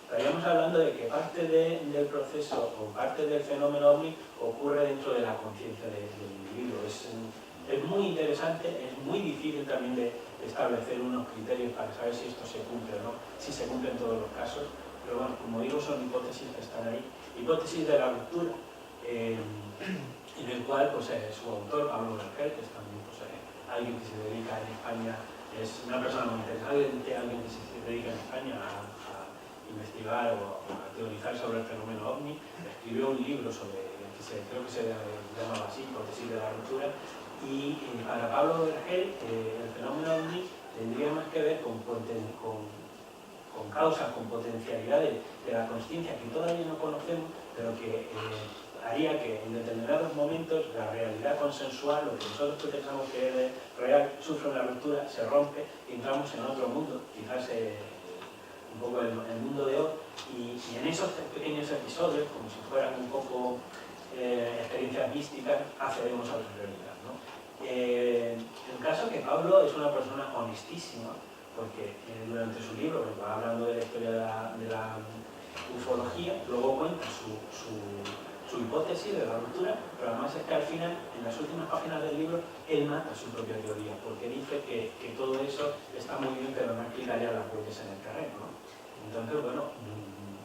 Estaríamos hablando de que parte del proceso o parte del fenómeno ovni ocurre dentro de la conciencia del individuo. Es muy interesante, es muy difícil también de establecer unos criterios para saber si esto se cumple o no, si se cumple en todos los casos, pero bueno, como digo, son hipótesis que están ahí. Hipótesis de la ruptura, en el cual pues, su autor, Pablo Vergel, que es también pues, alguien que se dedica en España, es una persona muy interesante, alguien que se dedica en España a investigar o a teorizar sobre el fenómeno ovni, escribió un libro sobre, creo que se llamaba así, hipótesis de la ruptura, y para Pablo Vergel el fenómeno ovni tendría más que ver con causas, con potencialidades de la consciencia que todavía no conocemos, pero que haría que en determinados momentos la realidad consensual, lo que nosotros pensamos que es real, sufre una ruptura, se rompe y entramos en otro mundo, quizás un poco el mundo de hoy, y en esos pequeños episodios, como si fueran un poco experiencias místicas, accedemos a la realidad, ¿no? El caso es que Pablo es una persona honestísima, porque durante su libro va hablando de la historia de la ufología, luego cuenta su hipótesis de la ruptura, pero además es que al final, en las últimas páginas del libro, él mata su propia teoría, porque dice que todo eso está muy bien, pero no explicaría las huellas en el terreno, ¿no? Entonces, bueno,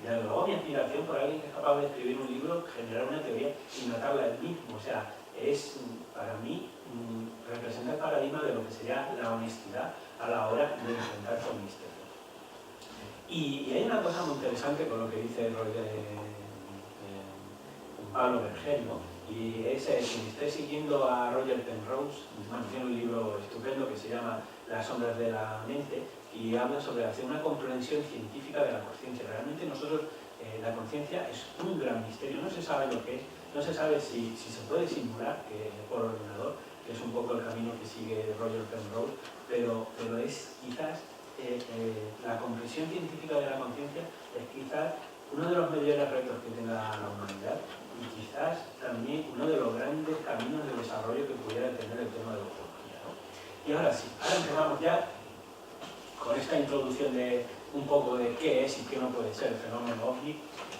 desde luego mi aspiración por alguien que es capaz de escribir un libro, generar una teoría y matarla él mismo, o sea, es, para mí, representa el paradigma de lo que sería la honestidad a la hora de enfrentarse a un misterio. Y hay una cosa muy interesante con lo que dice Pablo Vergel, ¿no? Y es, quien esté siguiendo a Roger Penrose, tiene un libro estupendo que se llama Las sombras de la mente, y habla sobre hacer una comprensión científica de la conciencia. Realmente nosotros, la conciencia es un gran misterio, no se sabe lo que es, no se sabe si se puede simular por ordenador, que es un poco el camino que sigue Roger Penrose, pero es quizás la comprensión científica de la conciencia es quizás uno de los mayores retos que tenga la humanidad y quizás también uno de los grandes caminos de desarrollo que pudiera tener el tema de la ufología, ¿no? Y ahora sí, ahora empezamos ya con esta introducción de un poco de qué es y qué no puede ser el fenómeno OVNI,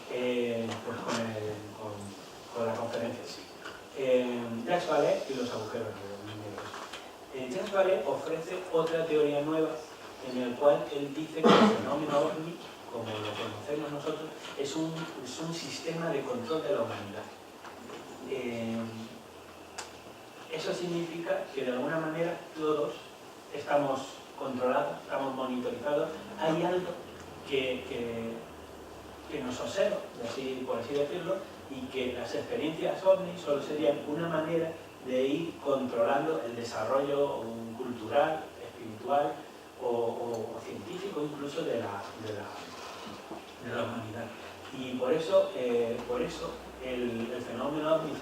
pues con la conferencia sí. Jacques Vallée y los agujeros negros. Jacques Vallée ofrece otra teoría nueva en el cual él dice que el fenómeno OVNI, como lo conocemos nosotros, es un sistema de control de la humanidad. Eso significa que de alguna manera todos estamos controlados, estamos monitorizados, hay algo que nos observa, por así decirlo, y que las experiencias OVNI solo serían una manera de ir controlando el desarrollo cultural, espiritual o científico incluso de la humanidad. Y por eso el fenómeno OVNI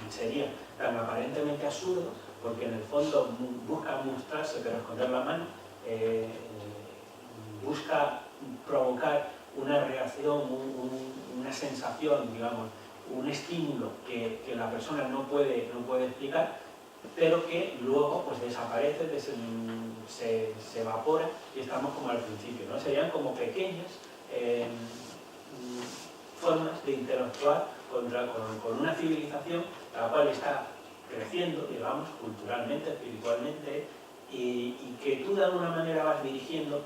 sería tan aparentemente absurdo, porque en el fondo busca mostrarse pero esconder la mano, busca provocar una reacción, una sensación, digamos, un estímulo que la persona no puede explicar, pero que luego pues desaparece, se evapora y estamos como al principio, ¿no? Serían como pequeñas formas de interactuar con una civilización la cual está creciendo, digamos, culturalmente, espiritualmente, y que tú de alguna manera vas dirigiendo,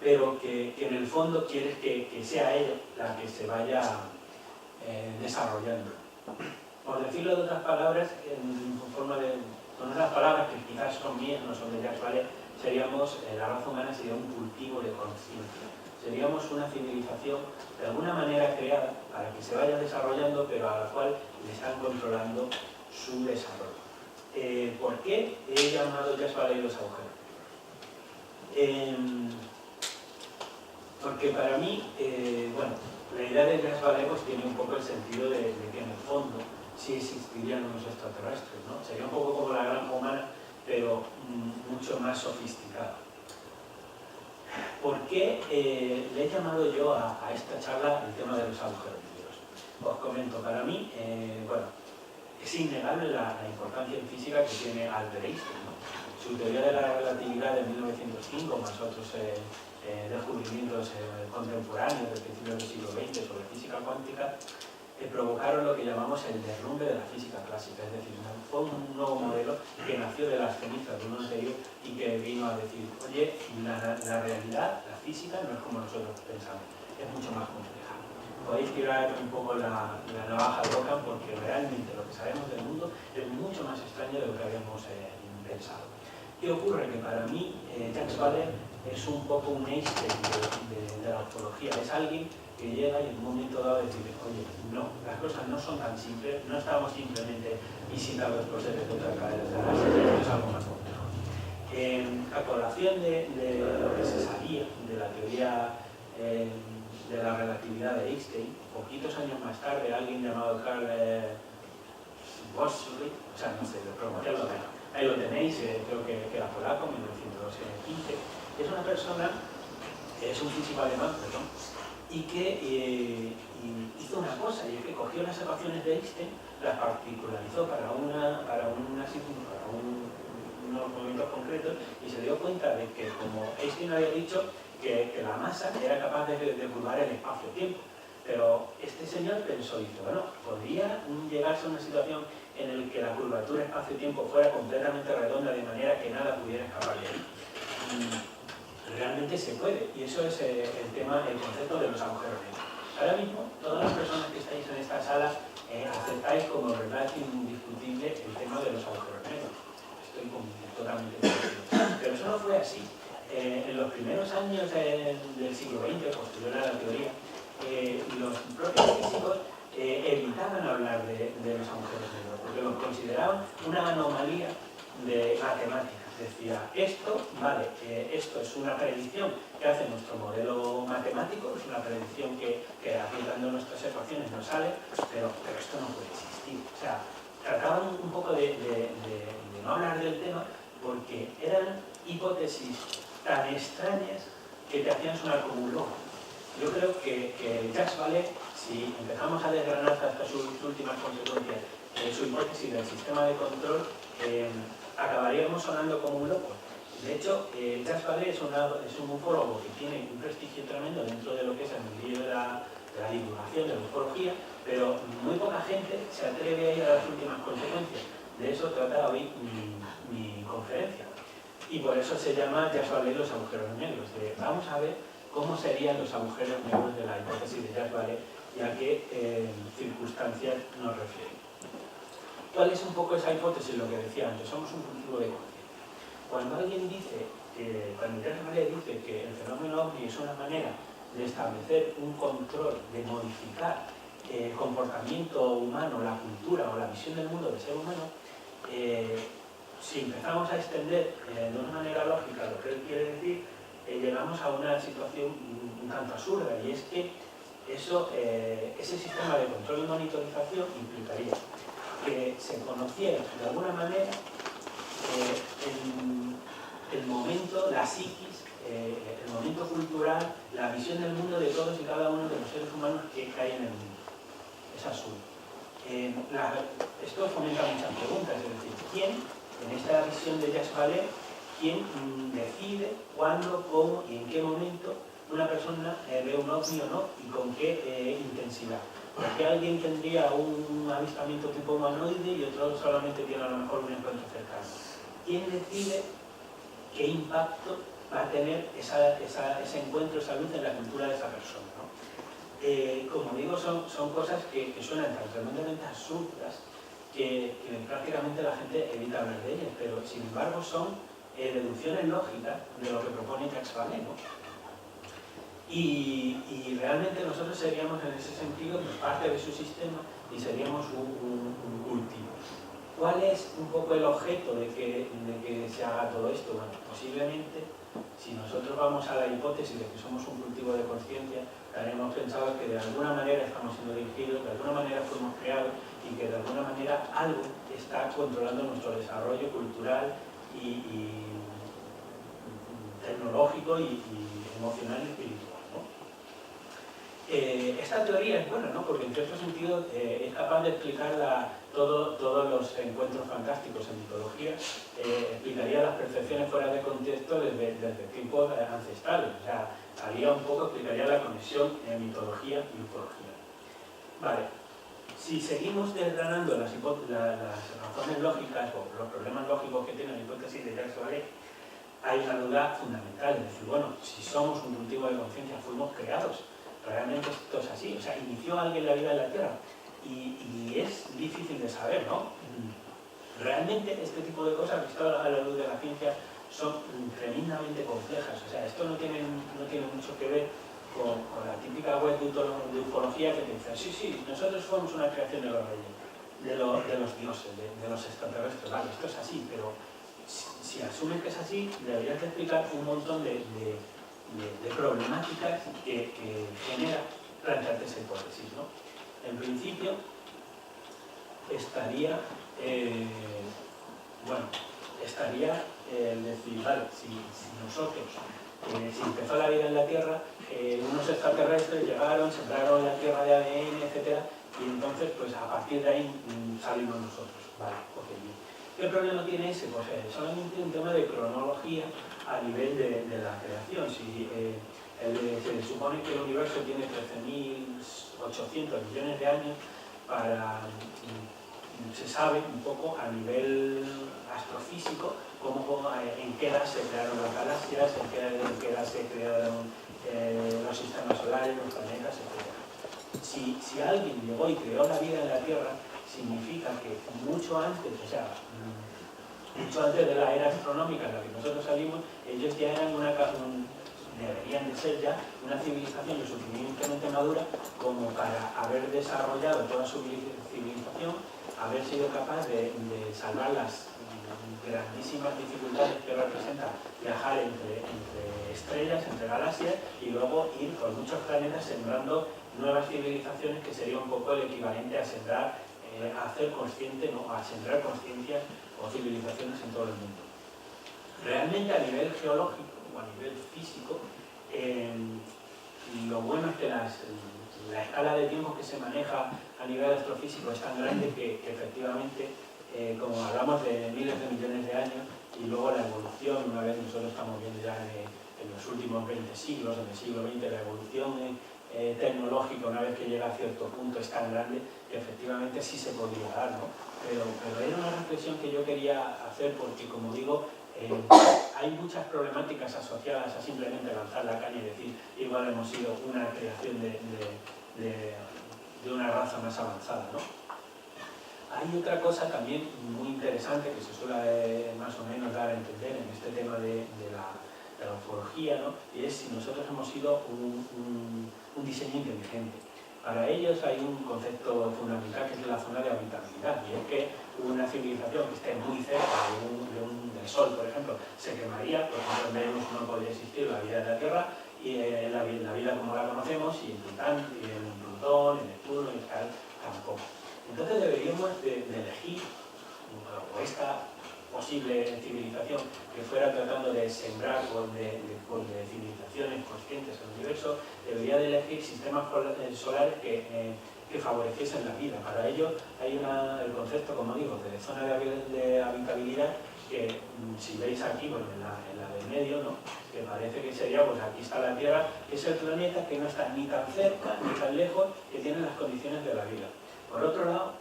pero que en el fondo quieres que sea ella la que se vaya desarrollando. Por decirlo de otras palabras, con unas palabras que quizás son mías, no son de Jacques Vallée, la raza humana sería un cultivo de conciencia. Seríamos una civilización de alguna manera creada para que se vaya desarrollando, pero a la cual le están controlando su desarrollo. ¿Por qué he llamado Jacques Vallée los agujeros? Porque para mí, la idea de Jacques Vallée pues, tiene un poco el sentido de que en el fondo sí existirían unos extraterrestres, ¿no? Sería un poco como la granja humana, pero mucho más sofisticada. ¿Por qué le he llamado yo a esta charla el tema de los agujeros negros? Os comento, para mí, es innegable la importancia en física que tiene Albert Einstein, ¿no? Su teoría de la relatividad de 1905, más otros descubrimientos contemporáneos del principio del siglo XX sobre física cuántica, provocaron lo que llamamos el derrumbe de la física clásica, es decir, fue un nuevo modelo que nació de las cenizas de uno anterior y que vino a decir, oye, la realidad, la física, no es como nosotros pensamos, es mucho más compleja. Podéis tirar un poco la navaja de Ockham porque realmente lo que sabemos del mundo es mucho más extraño de lo que habíamos pensado. ¿Qué ocurre? Que para mí Jacques Vallée es un poco un Einstein de la ufología, es alguien que llega y en un momento dado decir, oye, no, las cosas no son tan simples, no estamos simplemente visitando los seres de otra cadena de galaxias, esto es algo más complejo. A colación de lo que se sabía de la teoría de la relatividad de Einstein, poquitos años más tarde, alguien llamado Carl Borsellino, o sea, no sé, lo pronunciarlo bien. Ahí lo tenéis, creo que era polaco, 1915. Es una persona, es un físico alemán, perdón, y que hizo una cosa, y es que cogió las ecuaciones de Einstein, las particularizó para unos momentos concretos y se dio cuenta de que, como Einstein había dicho, que la masa era capaz de curvar el espacio-tiempo. Pero este señor pensó y dijo, bueno, ¿podría llegarse a una situación en la que la curvatura espacio-tiempo fuera completamente redonda de manera que nada pudiera escapar de ahí? Realmente se puede, y eso es el concepto de los agujeros negros. Ahora mismo, todas las personas que estáis en esta sala aceptáis como verdad indiscutible el tema de los agujeros negros. Estoy totalmente convencido. Pero eso no fue así. En los primeros años del siglo XX, posterior a la teoría, los propios físicos evitaban hablar de los agujeros negros, porque los consideraban una anomalía de matemáticas. Decía, esto es una predicción que hace nuestro modelo matemático, es una predicción que aplicando nuestras ecuaciones nos sale, pero esto no puede existir. O sea, trataban un poco de no hablar del tema porque eran hipótesis tan extrañas que te hacían sonar como un loco. Yo creo que Jacques Vallée, si empezamos a desgranar hasta sus últimas consecuencias, su hipótesis del sistema de control, acabaríamos sonando como un loco. De hecho, Jacques Vallée es un ufólogo que tiene un prestigio tremendo dentro de lo que es el mundillo de la divulgación de la ufología, pero muy poca gente se atreve a ir a las últimas consecuencias. De eso trata hoy mi conferencia. Y por eso se llama Jacques Vallée los agujeros negros. Vamos a ver cómo serían los agujeros negros de la hipótesis de Jacques Vallée y a qué circunstancias nos refiere. ¿Cuál es un poco esa hipótesis? Lo que decía antes, somos un cultivo de conciencia. Cuando alguien dice, cuando Jacques Vallée dice que el fenómeno OVNI es una manera de establecer un control, de modificar el comportamiento humano, la cultura o la visión del mundo del ser humano, si empezamos a extender de una manera lógica lo que él quiere decir, llegamos a una situación un tanto absurda, y es que ese sistema de control y monitorización implicaría que se conociera de alguna manera el momento, la psiquis, el momento cultural, la visión del mundo de todos y cada uno de los seres humanos que hay en el mundo. Es absurdo. Esto fomenta muchas preguntas, es decir, ¿quién, en esta visión de Jacques Vallée, quién decide cuándo, cómo y en qué momento una persona ve un ovni o no y con qué intensidad? Porque alguien tendría un avistamiento tipo humanoide y otro solamente tiene a lo mejor un encuentro cercano. ¿Quién decide qué impacto va a tener ese encuentro, esa luz en la cultura de esa persona, ¿no? como digo, son cosas que suenan tan tremendamente absurdas que prácticamente la gente evita hablar de ellas, pero sin embargo son deducciones lógicas de lo que propone Jacques Vallée, ¿no? Y realmente nosotros seríamos en ese sentido pues, parte de su sistema y seríamos un cultivo. ¿Cuál es un poco el objeto de que se haga todo esto? Bueno, posiblemente, si nosotros vamos a la hipótesis de que somos un cultivo de conciencia, habremos pensado que de alguna manera estamos siendo dirigidos, de alguna manera fuimos creados y que de alguna manera algo está controlando nuestro desarrollo cultural y tecnológico y emocional y espiritual. Esta teoría es buena, ¿no? Porque en cierto sentido es capaz de explicar todos los encuentros fantásticos en mitología, explicaría las percepciones fuera de contexto desde tiempos ancestrales, o sea, explicaría la conexión en mitología y ufología. Vale, si seguimos desgranando las razones lógicas o los problemas lógicos que tiene la hipótesis de Jacques Vallée, hay una duda fundamental, es decir, bueno, si somos un cultivo de conciencia, fuimos creados. Realmente esto es así, o sea, inició alguien la vida en la Tierra y es difícil de saber, ¿no? Realmente este tipo de cosas, visto a la luz de la ciencia, son tremendamente complejas, o sea, esto no tiene mucho que ver con la típica web de ufología que te dice, sí, nosotros somos una creación de los reyes, de los dioses, de los extraterrestres, vale, esto es así, pero si asumes que es así, deberías de explicar un montón de problemáticas que genera plantearte esa hipótesis, ¿no? En principio, estaría decir, vale, si nosotros, si empezó la vida en la Tierra, unos extraterrestres llegaron, sembraron la Tierra de ADN, etcétera, y entonces, pues a partir de ahí salimos nosotros, vale, ok, bien. ¿Qué problema tiene ese? Pues solamente un tema de cronología a nivel de la creación. Si se supone que el universo tiene 13.800 millones de años, se sabe un poco a nivel astrofísico en qué edad se crearon las galaxias, en qué edad se crearon los sistemas solares, los planetas, etc. Si alguien llegó y creó la vida en la Tierra, significa que mucho antes, mucho antes de la era astronómica en la que nosotros salimos, ellos ya eran deberían de ser ya una civilización lo suficientemente madura como para haber desarrollado toda su civilización, haber sido capaz de salvar las grandísimas dificultades que representa viajar entre estrellas, entre galaxias y luego ir por muchos planetas sembrando nuevas civilizaciones que sería un poco el equivalente a sembrar, a hacer consciente, ¿no? A sembrar conciencias o civilizaciones en todo el mundo. Realmente a nivel geológico o a nivel físico, lo bueno es que la escala de tiempo que se maneja a nivel astrofísico es tan grande que efectivamente, como hablamos de miles de millones de años, y luego la evolución, una vez nosotros estamos viendo ya en los últimos 20 siglos, en el siglo XX, la evolución tecnológica, una vez que llega a cierto punto, es tan grande que efectivamente sí se podría dar, ¿no? Pero era una reflexión que yo quería hacer porque, como digo, hay muchas problemáticas asociadas a simplemente lanzar la caña y decir igual hemos sido una creación de una raza más avanzada, ¿no? Hay otra cosa también muy interesante que se suele más o menos dar a entender en este tema de la ufología, ¿no? Y es si nosotros hemos sido un diseño inteligente. Para ellos hay un concepto fundamental que es la zona de habitabilidad, y es que una civilización que esté muy cerca del Sol, por ejemplo, se quemaría, por ejemplo en Venus no podría existir la vida en la Tierra, y la vida como la conocemos, y en Plutón, en Neptuno, y tal, tampoco. Entonces deberíamos de elegir, o esta posible civilización que fuera tratando de sembrar de civilizaciones conscientes en el universo, debería de elegir sistemas solares que favorecieran la vida. Para ello hay el concepto, como digo, de zona de habitabilidad, que si veis aquí, bueno, en la del medio, ¿no? Que parece que sería, pues aquí está la Tierra, que es el planeta que no está ni tan cerca ni tan lejos, que tiene las condiciones de la vida. Por otro lado,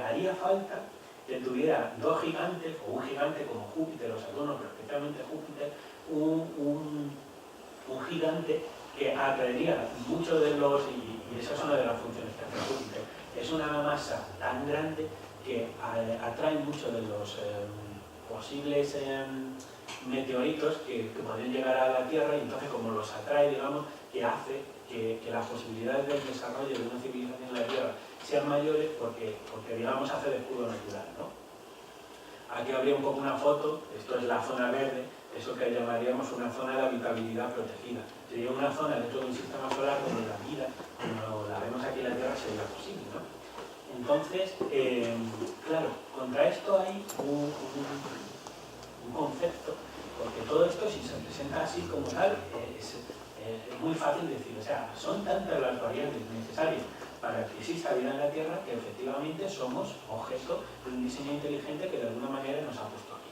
haría falta que tuviera dos gigantes, o un gigante como Júpiter o Saturno, pero especialmente Júpiter, un gigante que atraería mucho de los, y esa es una de las funciones que hace Júpiter, es una masa tan grande que atrae mucho de los posibles meteoritos que pueden llegar a la Tierra, y entonces como los atrae, digamos, que hace que las posibilidades del desarrollo de una civilización en la Tierra sean mayores porque digamos, hace de escudo natural, ¿no? Aquí habría un poco una foto, esto es la zona verde, eso que llamaríamos una zona de habitabilidad protegida. Sería una zona dentro de un sistema solar donde la vida, como la vemos aquí en la Tierra, sería posible, ¿no? Entonces, claro, contra esto hay un concepto, porque todo esto, si se presenta así como tal, es muy fácil decir, o sea, son tantas las variables necesarias para que exista vida en la Tierra que efectivamente somos objeto de un diseño inteligente que de alguna manera nos ha puesto aquí.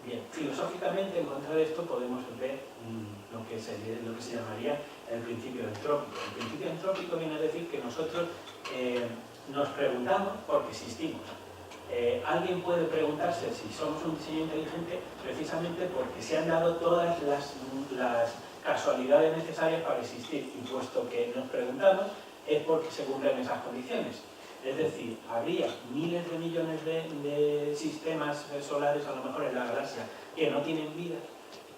Bien, filosóficamente en contra de esto podemos ver lo que se llamaría el principio entrópico. El principio entrópico viene a decir que nosotros nos preguntamos por qué existimos. Alguien puede preguntarse si somos un diseño inteligente precisamente porque se han dado todas las casualidades necesarias para existir, y puesto que nos preguntamos es porque se cumplen esas condiciones. Es decir, habría miles de millones de sistemas solares, a lo mejor en la galaxia, que no tienen vida,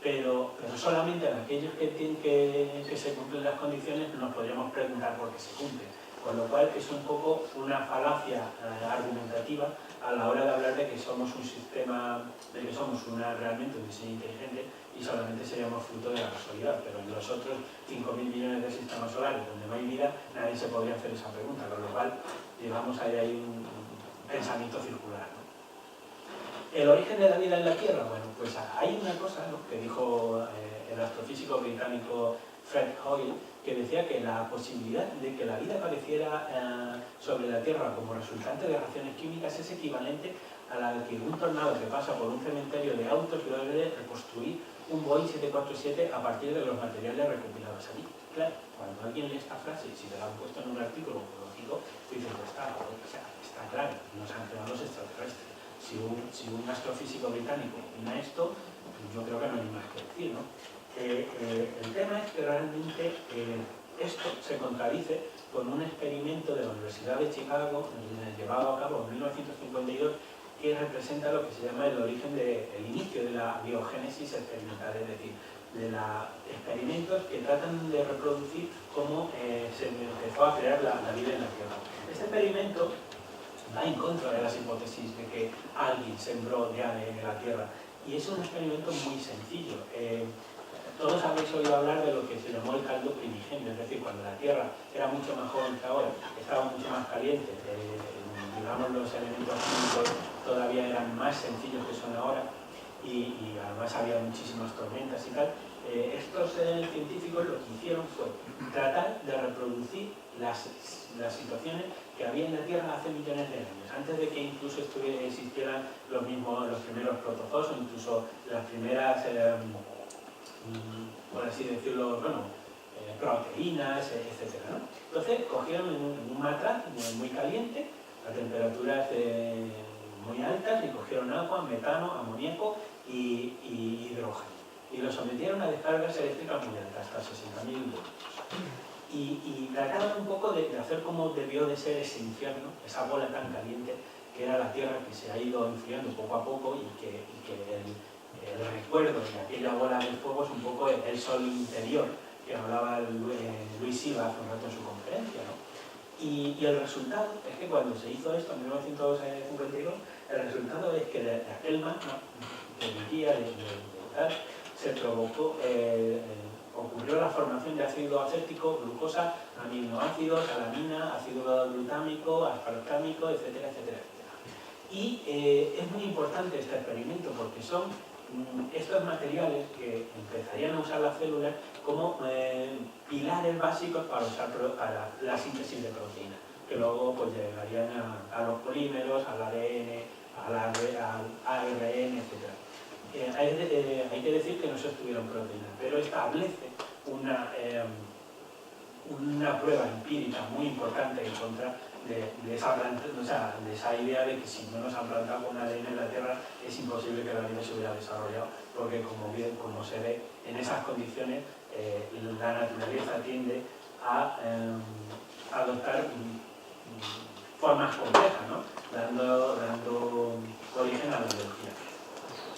pero solamente en aquellos que se cumplen las condiciones nos podríamos preguntar por qué se cumplen. Con lo cual es un poco una falacia argumentativa a la hora de hablar de que somos un sistema, de que somos realmente un diseño inteligente y solamente seríamos fruto de la casualidad. Pero en los otros 5.000 millones de sistemas solares donde no hay vida, nadie se podría hacer esa pregunta, con lo cual, digamos, hay un pensamiento circular, ¿no? ¿El origen de la vida en la Tierra? Bueno, pues hay una cosa, ¿no?, que dijo el astrofísico británico Fred Hoyle, que decía que la posibilidad de que la vida apareciera sobre la Tierra como resultante de reacciones químicas es equivalente a la de que un tornado que pasa por un cementerio de autos logre reconstruir un Boeing 747 a partir de los materiales recopilados allí. Claro, cuando alguien lee esta frase, y si te la han puesto en un artículo biológico, tú dices, pues está claro, nos han creado los extraterrestres. Si un astrofísico británico opina esto, yo creo que no hay más que decir, ¿no? El tema es que realmente esto se contradice con un experimento de la Universidad de Chicago llevado a cabo en 1952 que representa lo que se llama el inicio de la biogénesis experimental, es decir, de experimentos que tratan de reproducir cómo se empezó a crear la vida en la Tierra. Este experimento va en contra de las hipótesis de que alguien sembró de ADN en la Tierra, y es un experimento muy sencillo. Todos habéis oído hablar de lo que se llamó el caldo primigenio, es decir, cuando la Tierra era mucho más joven que ahora, estaba mucho más caliente, digamos, los elementos químicos todavía eran más sencillos que son ahora, y además había muchísimas tormentas y tal. Estos científicos lo que hicieron fue tratar de reproducir las situaciones que había en la Tierra hace millones de años, antes de que incluso existieran los primeros protozoos, o incluso las primeras por así decirlo, proteínas, etc., ¿no? Entonces cogieron un matraz muy caliente, a temperaturas muy altas, y cogieron agua, metano, amoníaco y hidrógeno, y lo sometieron a descargas eléctricas muy altas, hasta 60.000 voltios. Y trataron un poco de hacer como debió de ser ese infierno, esa bola tan caliente que era la Tierra, que se ha ido enfriando poco a poco, y que el recuerdo de aquella bola de fuego es un poco el sol interior que hablaba Luis Silva hace un rato en su conferencia, ¿no? Y el resultado es que cuando se hizo esto en 1952, el resultado es que de aquel magma que emitía se provocó, ocurrió la formación de ácido acético, glucosa, aminoácidos, alanina, ácido glutámico, aspartámico, etcétera, etcétera, etcétera. Y es muy importante este experimento porque son estos materiales que empezarían a usar las células como pilares básicos para la síntesis de proteínas, que luego pues llegarían a los polímeros, al ADN, al ARN, etc. Hay que decir que no se estudiaron proteínas, pero establece una prueba empírica muy importante en contra de esa idea de que si no nos han plantado con ADN en la Tierra es imposible que la vida se hubiera desarrollado, porque como se ve, en esas condiciones la naturaleza tiende a adoptar formas complejas, ¿no? dando origen a la biología.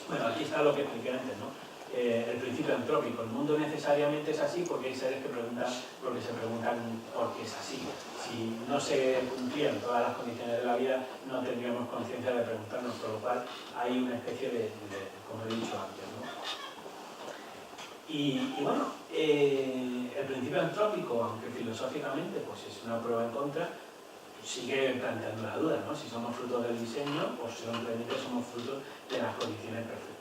Bueno, aquí está lo que expliqué antes, ¿no? El principio antrópico. El mundo necesariamente es así porque hay seres que se preguntan por qué es así. Si no se cumplieran todas las condiciones de la vida, no tendríamos conciencia de preguntarnos, por lo cual hay una especie de como he dicho antes, ¿no? Y bueno, el principio antrópico, aunque filosóficamente pues es una prueba en contra, sigue planteando la duda, ¿no? Si somos frutos del diseño o simplemente somos frutos de las condiciones perfectas.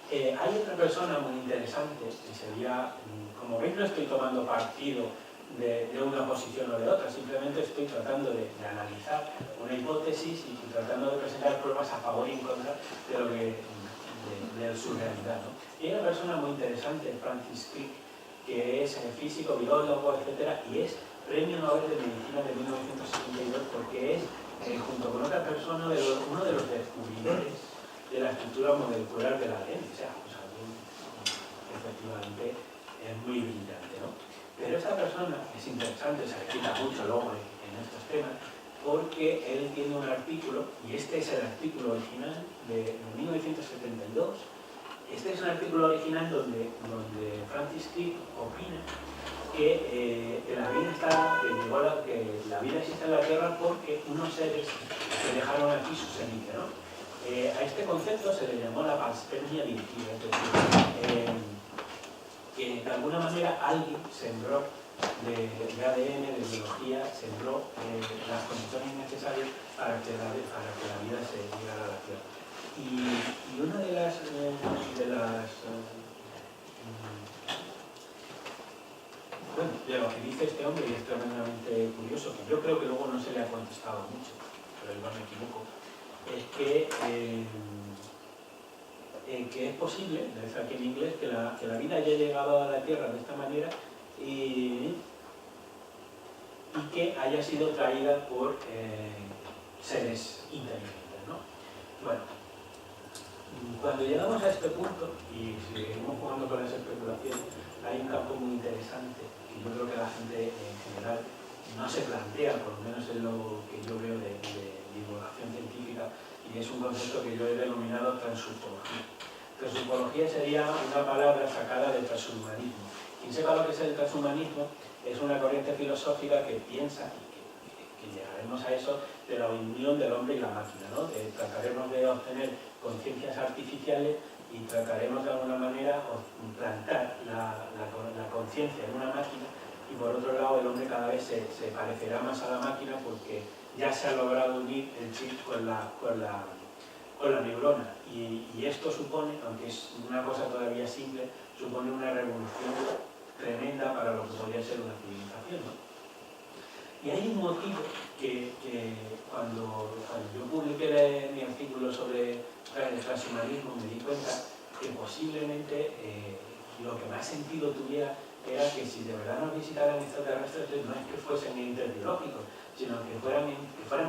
Hay otra persona muy interesante que sería, como veis no estoy tomando partido de una posición o de otra, simplemente estoy tratando de analizar una hipótesis y tratando de presentar pruebas a favor y en contra de lo que de su realidad, ¿no? Y hay una persona muy interesante, Francis Crick, que es físico, biólogo, etcétera, y es Premio Nobel de Medicina de 1972 porque es, junto con otra persona, uno de los descubridores de la estructura molecular del ADN. O sea, pues alguien efectivamente es muy brillante, ¿no? Pero esta persona es interesante, se le quita mucho luego en estos temas, porque él tiene un artículo, y este es el artículo original de 1972. Este es un artículo original donde Francis Crick opina que la vida existe en la Tierra porque unos seres que dejaron aquí su semilla, ¿no? A este concepto se le llamó la panspermia directiva, es decir, que de alguna manera alguien sembró de ADN, de biología, sembró las condiciones necesarias para que la vida se llegara a la Tierra. Y una de las bueno, de lo que dice este hombre, y es tremendamente curioso, que yo creo que luego no se le ha contestado mucho, pero igual me equivoco, es que es posible, lo dice aquí en inglés, que la vida haya llegado a la Tierra de esta manera y que haya sido traída por seres inteligentes, ¿no? Bueno, cuando llegamos a este punto, y seguimos jugando con las especulaciones, hay un campo muy interesante que yo creo que la gente en general no se plantea, por lo menos en lo que yo veo de divulgación científica, y es un concepto que yo he denominado transurfología. Transurfología sería una palabra sacada del transhumanismo. Quien sepa lo que es el transhumanismo, es una corriente filosófica que piensa, y que llegaremos a eso, de la unión del hombre y la máquina, ¿no? Trataremos de obtener conciencias artificiales y trataremos de alguna manera de plantar la conciencia en una máquina, y por otro lado el hombre cada vez se parecerá más a la máquina porque ya se ha logrado unir el chip con la neurona, y esto supone, aunque es una cosa todavía simple, supone una revolución tremenda para lo que podría ser una civilización, ¿no? Y hay un motivo que cuando yo publiqué mi artículo sobre el transhumanismo me di cuenta que posiblemente lo que más sentido tuviera era que si de verdad nos visitaran extraterrestres no es que fuesen entes biológicos, sino que fueran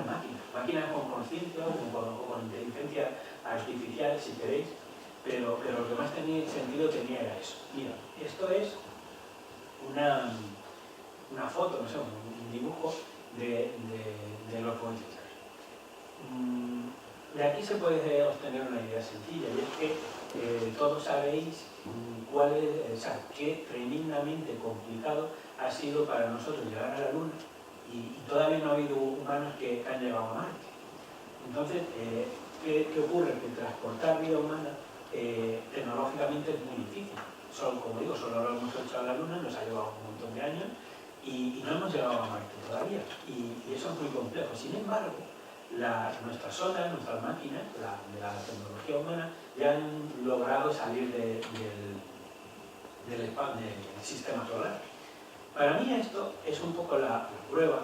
máquinas con conciencia o con inteligencia artificial, si queréis, pero lo que más sentido tenía era eso. Mira, esto es una foto, no sé, un dibujo de los políticos. De aquí se puede obtener una idea sencilla, y es que todos sabéis qué tremendamente complicado ha sido para nosotros llegar a la Luna, y todavía no ha habido humanos que han llegado a Marte. Entonces, ¿qué ocurre? Que transportar vida humana tecnológicamente es muy difícil. Como digo, solo lo hemos hecho a la Luna, nos ha llevado un montón de años, y no hemos llegado a Marte todavía, y eso es muy complejo. Sin embargo, nuestras sondas, nuestras máquinas, de la tecnología humana, ya han logrado salir del sistema solar. Para mí esto es un poco la prueba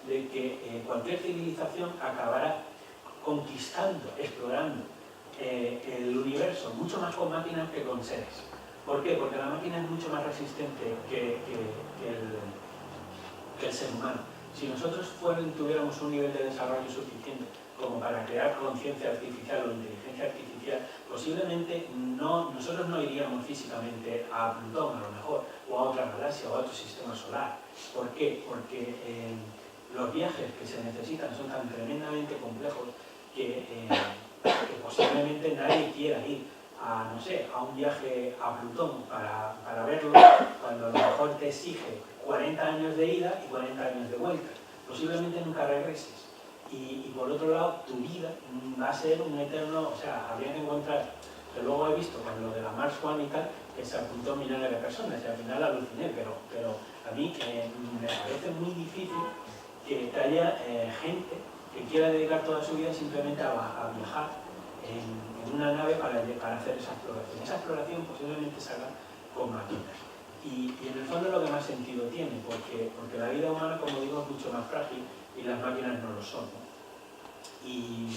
de que cualquier civilización acabará conquistando, explorando el universo mucho más con máquinas que con seres. ¿Por qué? Porque la máquina es mucho más resistente que que el ser humano. Si nosotros tuviéramos un nivel de desarrollo suficiente como para crear conciencia artificial o inteligencia artificial, posiblemente nosotros no iríamos físicamente a Plutón, a lo mejor, o a otra galaxia o a otro sistema solar. ¿Por qué? Porque los viajes que se necesitan son tan tremendamente complejos que posiblemente nadie quiera ir a, no sé, a un viaje a Plutón para verlo, cuando a lo mejor te exige 40 años de ida y 40 años de vuelta. Posiblemente nunca regreses. Y por otro lado, tu vida va a ser un eterno, o sea, habría que encontrar, que luego he visto con lo de la Mars One y tal, que se apuntó millones de personas y al final aluciné, pero a mí me parece muy difícil que haya gente que quiera dedicar toda su vida simplemente a viajar en una nave para hacer esa exploración. Esa exploración posiblemente se haga con máquinas. Y en el fondo es lo que más sentido tiene, porque la vida humana, como digo, es mucho más frágil y las máquinas no lo son, ¿no? Y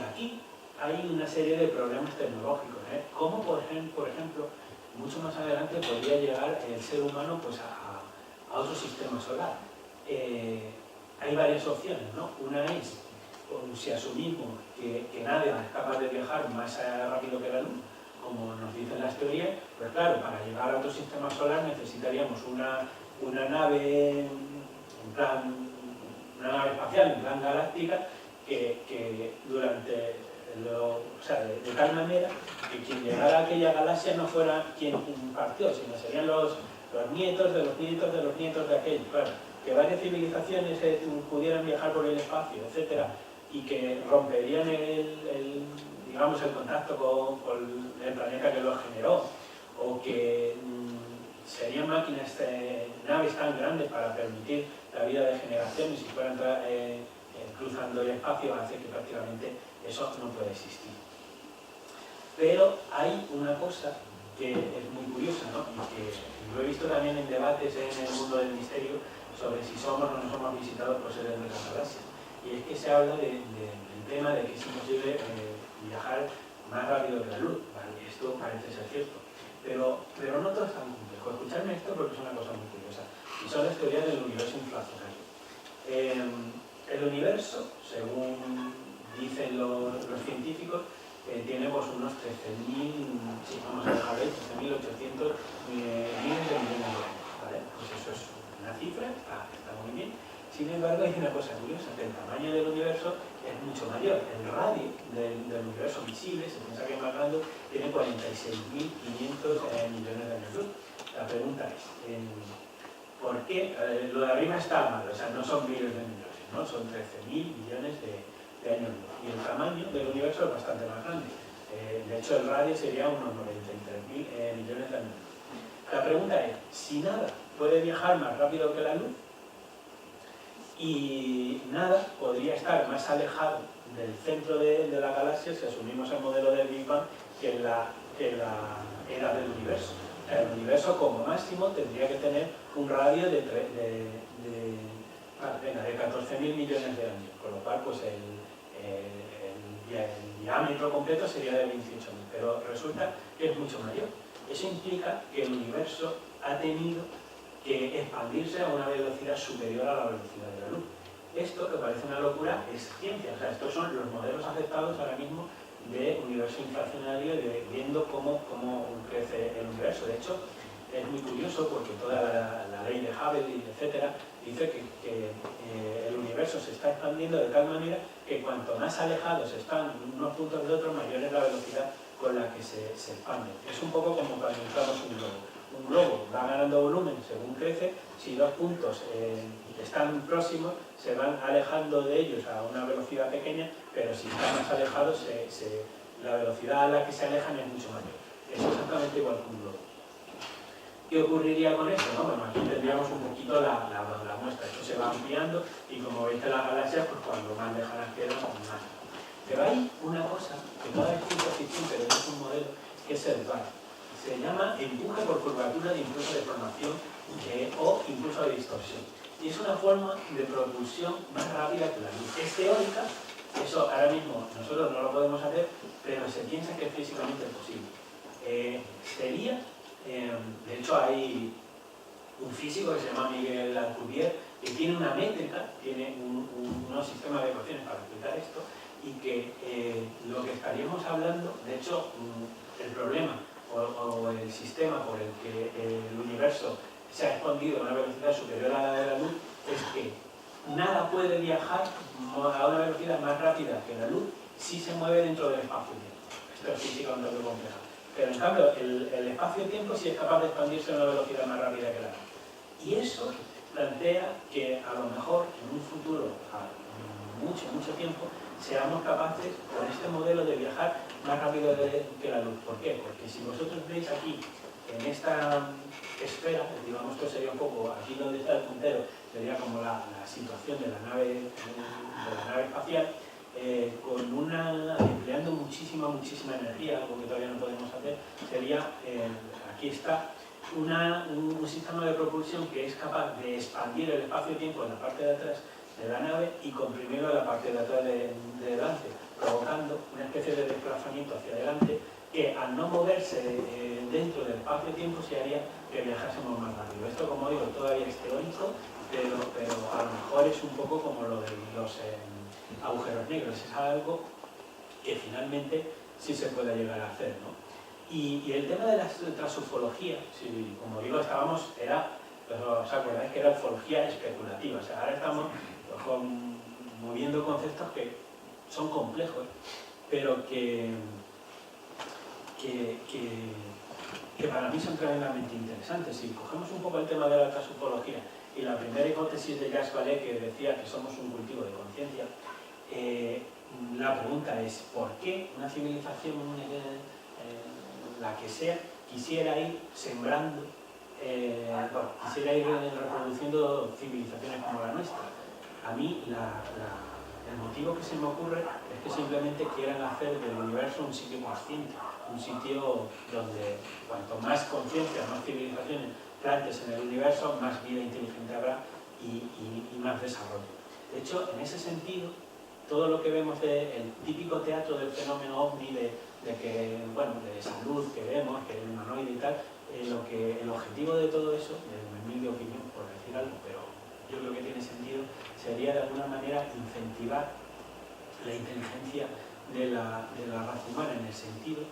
aquí hay una serie de problemas tecnológicos, ¿eh? Como por ejemplo, mucho más adelante podría llegar el ser humano pues, a otro sistema solar. Hay varias opciones, ¿no? Una es, si asumimos que nadie es capaz de viajar más rápido que la luz, como nos dicen las teorías, pues claro, para llegar a otro sistema solar necesitaríamos una nave en plan, una nave espacial en plan galáctica que durante o sea, de tal manera que quien llegara a aquella galaxia no fuera quien partió, sino serían los nietos de los nietos de los nietos de aquello, claro, que varias civilizaciones pudieran viajar por el espacio, etcétera, y que romperían digamos, el contacto con el planeta que lo generó, o que serían máquinas, naves tan grandes para permitir la vida de generaciones y fueran cruzando el espacio, hace que prácticamente eso no puede existir. Pero hay una cosa que es muy curiosa, ¿no? Y que lo he visto también en debates en el mundo del misterio sobre si somos o no somos visitados por seres de otras galaxias. Y es que se habla del tema de que es imposible viajar más rápido que la luz. Vale, esto parece ser cierto. Pero no todo es tan complejo. Escuchadme esto porque es una cosa muy curiosa. Y son las teorías del universo inflacionario. El universo, según dicen los científicos, tiene pues unos 13.000, sí, vamos a dejar ahí, 13.800 miles de millones de años, ¿vale? Pues eso es una cifra, está muy bien. Sin embargo, hay una cosa curiosa, que el tamaño del universo es mucho mayor. El radio del universo visible, se piensa que es más grande, tiene 46.500 millones de años luz. La pregunta es, ¿por qué? Lo de arriba está mal, o sea, no son miles de millones, ¿no? Son 13.000 millones de años luz. Y el tamaño del universo es bastante más grande. De hecho, el radio sería unos 93.000 millones de años luz. La pregunta es, si nada puede viajar más rápido que la luz, y nada podría estar más alejado del centro de la galaxia si asumimos el modelo del Big Bang que la era del universo. O sea, el universo como máximo tendría que tener un radio de 14.000 millones de años, con lo cual pues el diámetro completo sería de 28.000, pero resulta que es mucho mayor. Eso implica que el universo ha tenido que expandirse a una velocidad superior a la velocidad de la luz. Esto, que parece una locura, es ciencia. O sea, estos son los modelos aceptados ahora mismo de universo inflacionario, viendo cómo crece el universo. De hecho, es muy curioso porque toda la ley de Hubble, etcétera, dice que el universo se está expandiendo de tal manera que cuanto más alejados están unos puntos de otros, mayor es la velocidad con la que se expande. Es un poco como cuando inflamos un globo. Un globo va ganando volumen según crece, si dos puntos están próximos, se van alejando de ellos a una velocidad pequeña, pero si están más alejados, la velocidad a la que se alejan es mucho mayor. Es exactamente igual que un globo. ¿Qué ocurriría con esto? ¿No? Bueno, aquí tendríamos un poquito la muestra. Esto se va ampliando y como veis en las galaxias, pues cuando más lejanas quedan, más. Pero hay una cosa que no es ciencia ficción, pero es un modelo, que es el BAR. Se llama empuje por curvatura de impulso de formación o impulso de distorsión. Y es una forma de propulsión más rápida que la luz. Es teórica, eso ahora mismo nosotros no lo podemos hacer, pero se piensa que es físicamente posible. De hecho hay un físico que se llama Miguel Alcubierre, que tiene una métrica, tiene unos sistemas de ecuaciones para explicar esto, y que lo que estaríamos hablando, de hecho, el problema o el sistema por el que el universo se ha expandido a una velocidad superior a la de la luz es que nada puede viajar a una velocidad más rápida que la luz si se mueve dentro del espacio-tiempo. Esto es física un tanto compleja. Pero en cambio, el espacio-tiempo sí es capaz de expandirse a una velocidad más rápida que la luz. Y eso plantea que a lo mejor en un futuro, a mucho tiempo, seamos capaces con este modelo de viajar más rápido que la luz. ¿Por qué? Porque si vosotros veis aquí, en esta esfera, digamos que sería un poco, aquí donde está el puntero, sería como la situación de la nave espacial, empleando muchísima energía, algo que todavía no podemos hacer, sería, aquí está, un sistema de propulsión que es capaz de expandir el espacio-tiempo en la parte de atrás de la nave y comprimirlo en la parte de atrás de delante, provocando una especie de desplazamiento hacia adelante que al no moverse dentro del espacio-tiempo se haría que viajásemos más rápido. Esto, como digo, todavía es teórico, pero a lo mejor es un poco como lo de los agujeros negros, es algo que finalmente sí se puede llegar a hacer, ¿no? Y el tema de la transufología, si, como digo, ¿os acordáis que era ufología especulativa? O sea, ahora estamos moviendo conceptos que son complejos, pero que para mí son tremendamente interesantes. Si cogemos un poco el tema de la transufología y la primera hipótesis de Jacques Vallée, que decía que somos un cultivo de conciencia, la pregunta es ¿por qué una civilización, la que sea, quisiera ir sembrando, quisiera ir reproduciendo civilizaciones como la nuestra? A mí el motivo que se me ocurre es que simplemente quieran hacer del universo un sitio consciente, un sitio donde cuanto más conciencia, más civilizaciones plantes en el universo, más vida inteligente habrá y más desarrollo. De hecho, en ese sentido, todo lo que vemos del típico teatro del fenómeno ovni, de salud que vemos, que es humanoide y tal, el objetivo de todo eso, en mi opinión, por decir algo, pero yo creo que tiene sentido, sería de alguna manera incentivar la inteligencia de la raza humana, en el sentido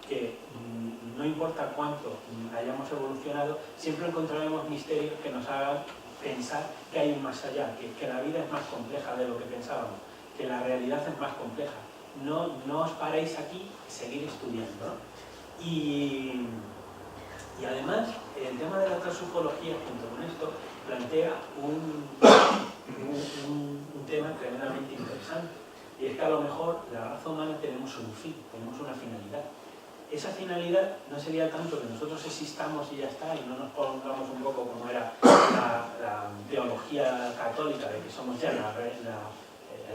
que no importa cuánto hayamos evolucionado, siempre encontraremos misterios que nos hagan pensar que hay un más allá, que la vida es más compleja de lo que pensábamos, que la realidad es más compleja. No os paréis aquí, seguir estudiando, ¿no? Y además, el tema de la transufología, junto con esto, plantea un tema tremendamente interesante. Y es que a lo mejor la raza humana tenemos un fin, tenemos una finalidad. Esa finalidad no sería tanto que nosotros existamos y ya está, y no nos pongamos un poco como era la teología católica de que somos ya el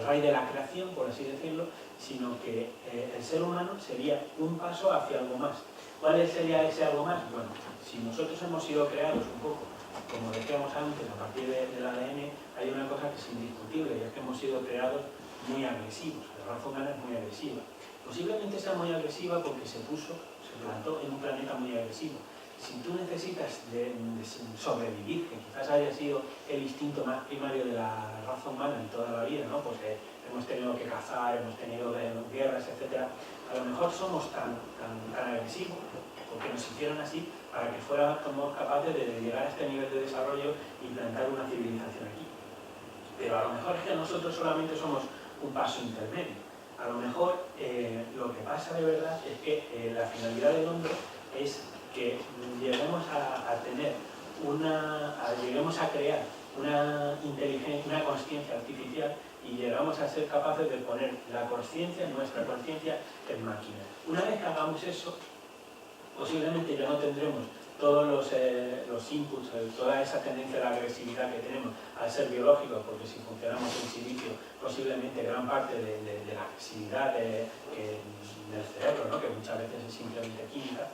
rey de la creación, por así decirlo, sino que el ser humano sería un paso hacia algo más. ¿Cuál sería ese algo más? Bueno, si nosotros hemos sido creados un poco, como decíamos antes, a partir del ADN, hay una cosa que es indiscutible, y es que hemos sido creados muy agresivos. La raza humana es muy agresiva. Posiblemente sea muy agresiva porque se plantó en un planeta muy agresivo. Si tú necesitas de sobrevivir, que quizás haya sido el instinto más primario de la raza humana en toda la vida, ¿no? Porque hemos tenido que cazar, hemos tenido guerras, etc. A lo mejor somos tan agresivos, porque nos hicieron así, para que fuéramos capaces de llegar a este nivel de desarrollo y plantar una civilización aquí. Pero a lo mejor es que nosotros solamente somos un paso intermedio. A lo mejor lo que pasa de verdad es que la finalidad del hombre es que lleguemos lleguemos a crear una inteligencia, una consciencia artificial, y llegamos a ser capaces de poner la consciencia, nuestra consciencia, en máquinas. Una vez que hagamos eso, posiblemente ya no tendremos todos los inputs, toda esa tendencia a la agresividad que tenemos al ser biológicos, porque si funcionamos en silicio, posiblemente gran parte de la agresividad del cerebro, ¿no? Que muchas veces es simplemente química,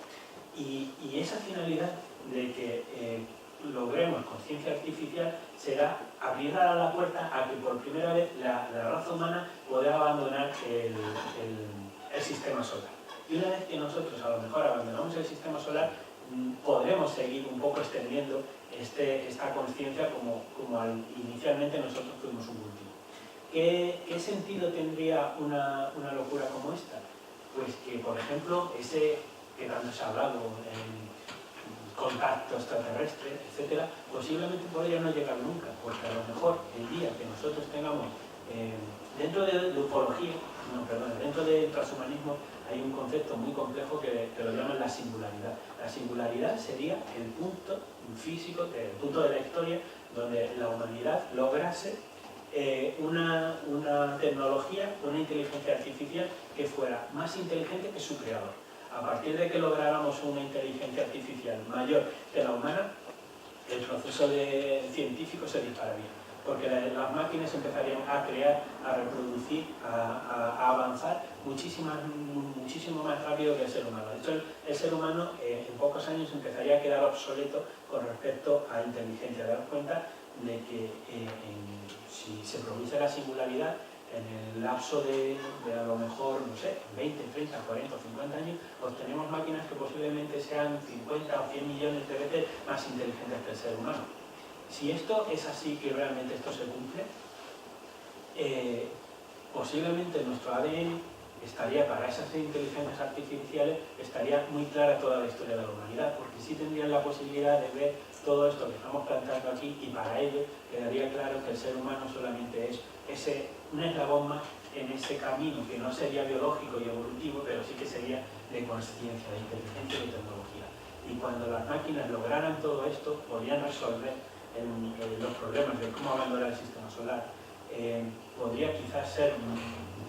y esa finalidad de que logremos conciencia artificial será abrir la puerta a que por primera vez la raza humana pueda abandonar el sistema solar. Y una vez que nosotros a lo mejor abandonamos el sistema solar, podremos seguir un poco extendiendo esta conciencia como inicialmente nosotros fuimos un cultivo. ¿Qué sentido tendría una locura como esta? Pues que, por ejemplo, ese que tanto se ha hablado en contacto extraterrestre, etcétera, posiblemente podría no llegar nunca, porque a lo mejor el día que nosotros tengamos, dentro de ufología, dentro del transhumanismo hay un concepto muy complejo que lo llaman la singularidad. La singularidad sería el punto físico, el punto de la historia donde la humanidad lograse una tecnología, una inteligencia artificial que fuera más inteligente que su creador. A partir de que lográramos una inteligencia artificial mayor que la humana, el proceso científico se dispararía, porque las máquinas empezarían a crear, a reproducir, a avanzar muchísimo más rápido que el ser humano. De hecho, el ser humano en pocos años empezaría a quedar obsoleto con respecto a inteligencia. Daros cuenta de que si se produce la singularidad, en el lapso de a lo mejor, no sé, 20, 30, 40 o 50 años, obtenemos máquinas que posiblemente sean 50 o 100 millones de veces más inteligentes que el ser humano. Si esto es así, que realmente esto se cumple, posiblemente nuestro ADN estaría, para esas inteligencias artificiales, estaría muy clara toda la historia de la humanidad, porque sí tendrían la posibilidad de ver todo esto que estamos planteando aquí, y para ello quedaría claro que el ser humano solamente es un eslabón más en ese camino que no sería biológico y evolutivo, pero sí que sería de conciencia, de inteligencia y de tecnología. Y cuando las máquinas lograran todo esto, podrían resolver los problemas de cómo abandonar el sistema solar, podría quizás ser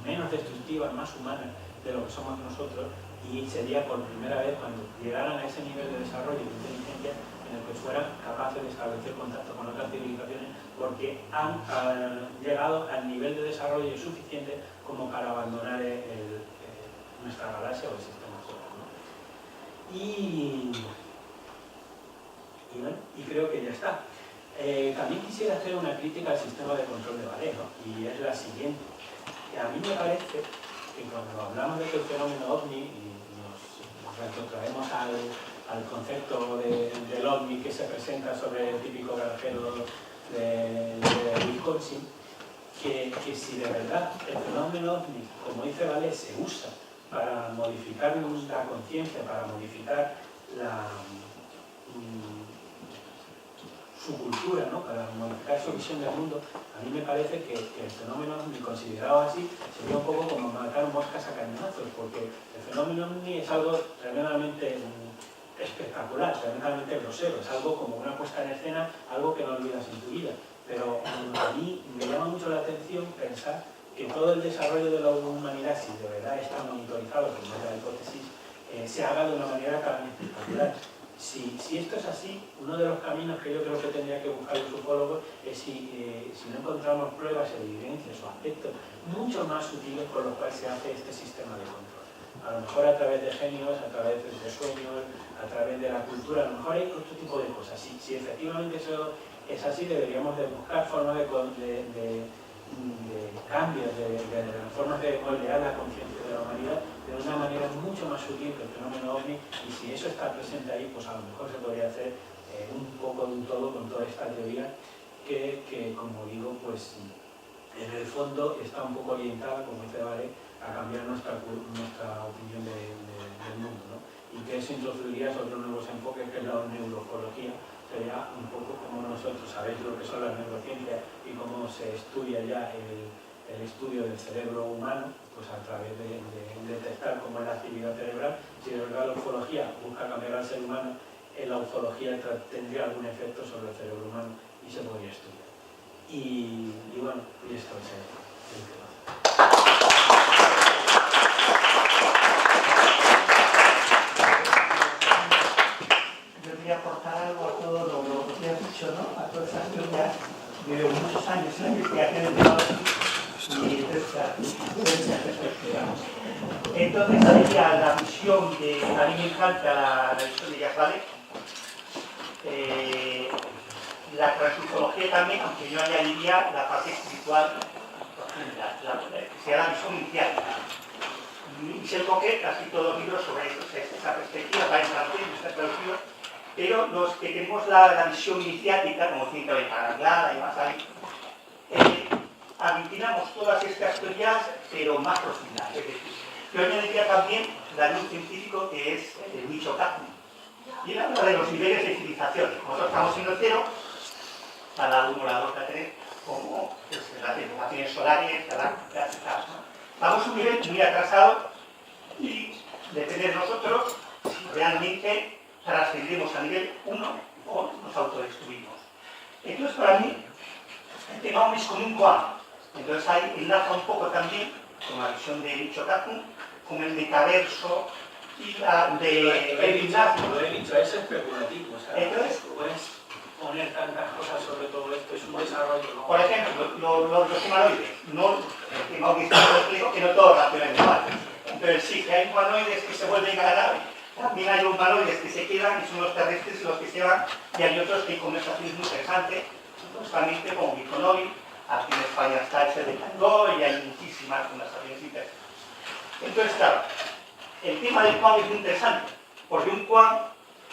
menos destructiva, más humana de lo que somos nosotros, y sería por primera vez cuando llegaran a ese nivel de desarrollo de inteligencia en el que fueran capaces de establecer contacto con otras civilizaciones, porque han llegado al nivel de desarrollo suficiente como para abandonar nuestra galaxia o el sistema solar, ¿no? Y creo que ya está. También quisiera hacer una crítica al sistema de control de Valero, y es la siguiente. A mí me parece que cuando hablamos de que el fenómeno OVNI, y nos retrotraemos al concepto del OVNI que se presenta sobre el típico granjero de Wisconsin, que si de verdad el fenómeno OVNI, como dice Vale, se usa para modificar la conciencia, para modificar su cultura, ¿no? Para modificar su visión del mundo, a mí me parece que el fenómeno OVNI, considerado así, sería un poco como matar moscas a cañonazos, porque el fenómeno OVNI es algo tremendamente espectacular, tremendamente grosero, es algo como una puesta en escena, algo que no olvidas en tu vida. Pero a mí me llama mucho la atención pensar que todo el desarrollo de la humanidad, si de verdad está monitorizado, como es la hipótesis, se haga de una manera tan espectacular. Si esto es así, uno de los caminos que yo creo que tendría que buscar los ufólogos es si no encontramos pruebas, evidencias o aspectos mucho más sutiles con los cuales se hace este sistema de control. A lo mejor a través de genios, a través de sueños, a través de la cultura, a lo mejor hay otro tipo de cosas. Si efectivamente eso es así, deberíamos de buscar formas de cambios, de formas de moldear la conciencia de la humanidad de una manera mucho más sutil que el fenómeno OVNI, y si eso está presente ahí, pues a lo mejor se podría hacer un poco de un todo con toda esta teoría que como digo, pues en el fondo está un poco orientada, como dice Vale, a cambiar nuestra opinión del mundo, ¿no? Y que eso introduciría otros nuevos enfoques, que es la neurofología. Sería un poco como nosotros sabéis lo que son las neurociencias y cómo se estudia ya el estudio del cerebro humano, pues a través de detectar cómo es la actividad cerebral. Si de verdad la ufología busca cambiar al ser humano, la ufología tendría algún efecto sobre el cerebro humano y se podría estudiar. Y bueno, y esto es el tema. Aportar algo a todo lo que has dicho, ¿no? A todas esas teorías de muchos años en la investigación de tecnología y digamos. Entonces sería la visión que a mí me encanta, la visión de Jack Vale, la transufología también, aunque yo añadiría la parte espiritual, que sea la visión inicial. Michel Coquet ha escrito 2 libros sobre esa perspectiva, está en francés, no está traducido, pero los que tenemos la visión iniciática, como Cinta de Paraglada y más ahí, aglutinamos todas estas teorías, pero más profundas. Es decir, yo añadiría también la luz científico que es el Michio Kaku. Y él habla de los niveles de civilización. Nosotros estamos en el cero, cada 1, la 2, la 3, como pues, las civilizaciones solares, galácticas y tal, ¿no? Estamos a un nivel muy atrasado y depende de nosotros si realmente trascendemos a nivel 1 o nos autodestruimos. Entonces, para mí, el tema es como un koan. Entonces ahí enlaza un poco también con la visión de Michio Kaku, con el metaverso y la de... Lo he dicho, es especulativo, o sea, entonces, puedes poner tantas cosas sobre todo esto, es un desarrollo, ¿no? Por ejemplo, los humanoides, no el tema que explico que no todos racionan igual. Entonces sí, que hay humanoides que se vuelven a la nave, también hay humanoides que se quedan y son los terrestres los que se van, y hay otros que hay conversaciones muy interesantes, justamente como Biconovi, aquí en España está ese de Tango y hay muchísimas conversaciones interesantes. Entonces, claro, el tema del Juan es muy interesante, porque un Juan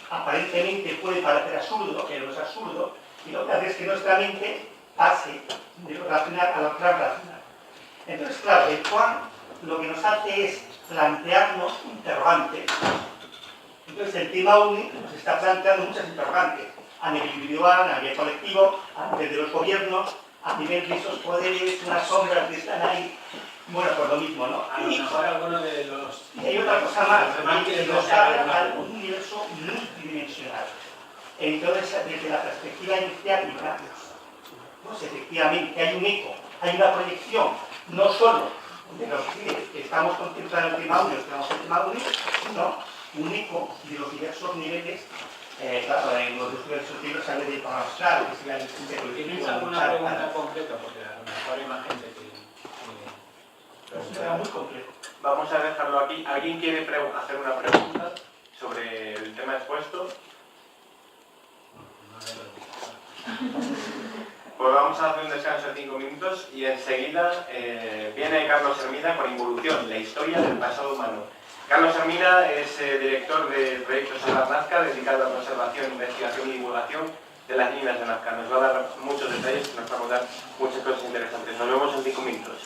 aparentemente puede parecer absurdo, pero no es absurdo, y lo que hace es que nuestra mente pase de lo racional a lo transracional. Entonces, claro, el Juan lo que nos hace es plantearnos interrogantes. Entonces, el tema UNI nos está planteando muchas interrogantes, a nivel individual, a nivel colectivo, a nivel de los gobiernos, a nivel de esos poderes, unas sombras que están ahí. Bueno, pues lo mismo, ¿no? A lo mejor alguno de los... Y hay otra cosa más, que nos habla de un universo multidimensional. Entonces, desde la perspectiva iniciática, pues efectivamente hay un eco, hay una proyección, no solo de los que estamos contemplando el tema 1, estamos en el tema 1, sino un eco de los diversos niveles. Claro, en los diversos libros se habla de plano astral, que sería el sentido ¿Tienes alguna pregunta concreta? Porque a lo mejor hay más gente que... Será muy complejo. Vamos a dejarlo aquí. ¿Alguien quiere hacer una pregunta sobre el tema expuesto? Pues vamos a hacer un descanso de 5 minutos y enseguida viene Carlos Hermida con Involución, la historia del pasado humano. Carlos Hermida es director del proyecto Solar Nazca, dedicado a la conservación, investigación y divulgación de las líneas de Nazca. Nos va a dar muchos detalles, nos va a contar muchas cosas interesantes. Nos vemos en 5 minutos.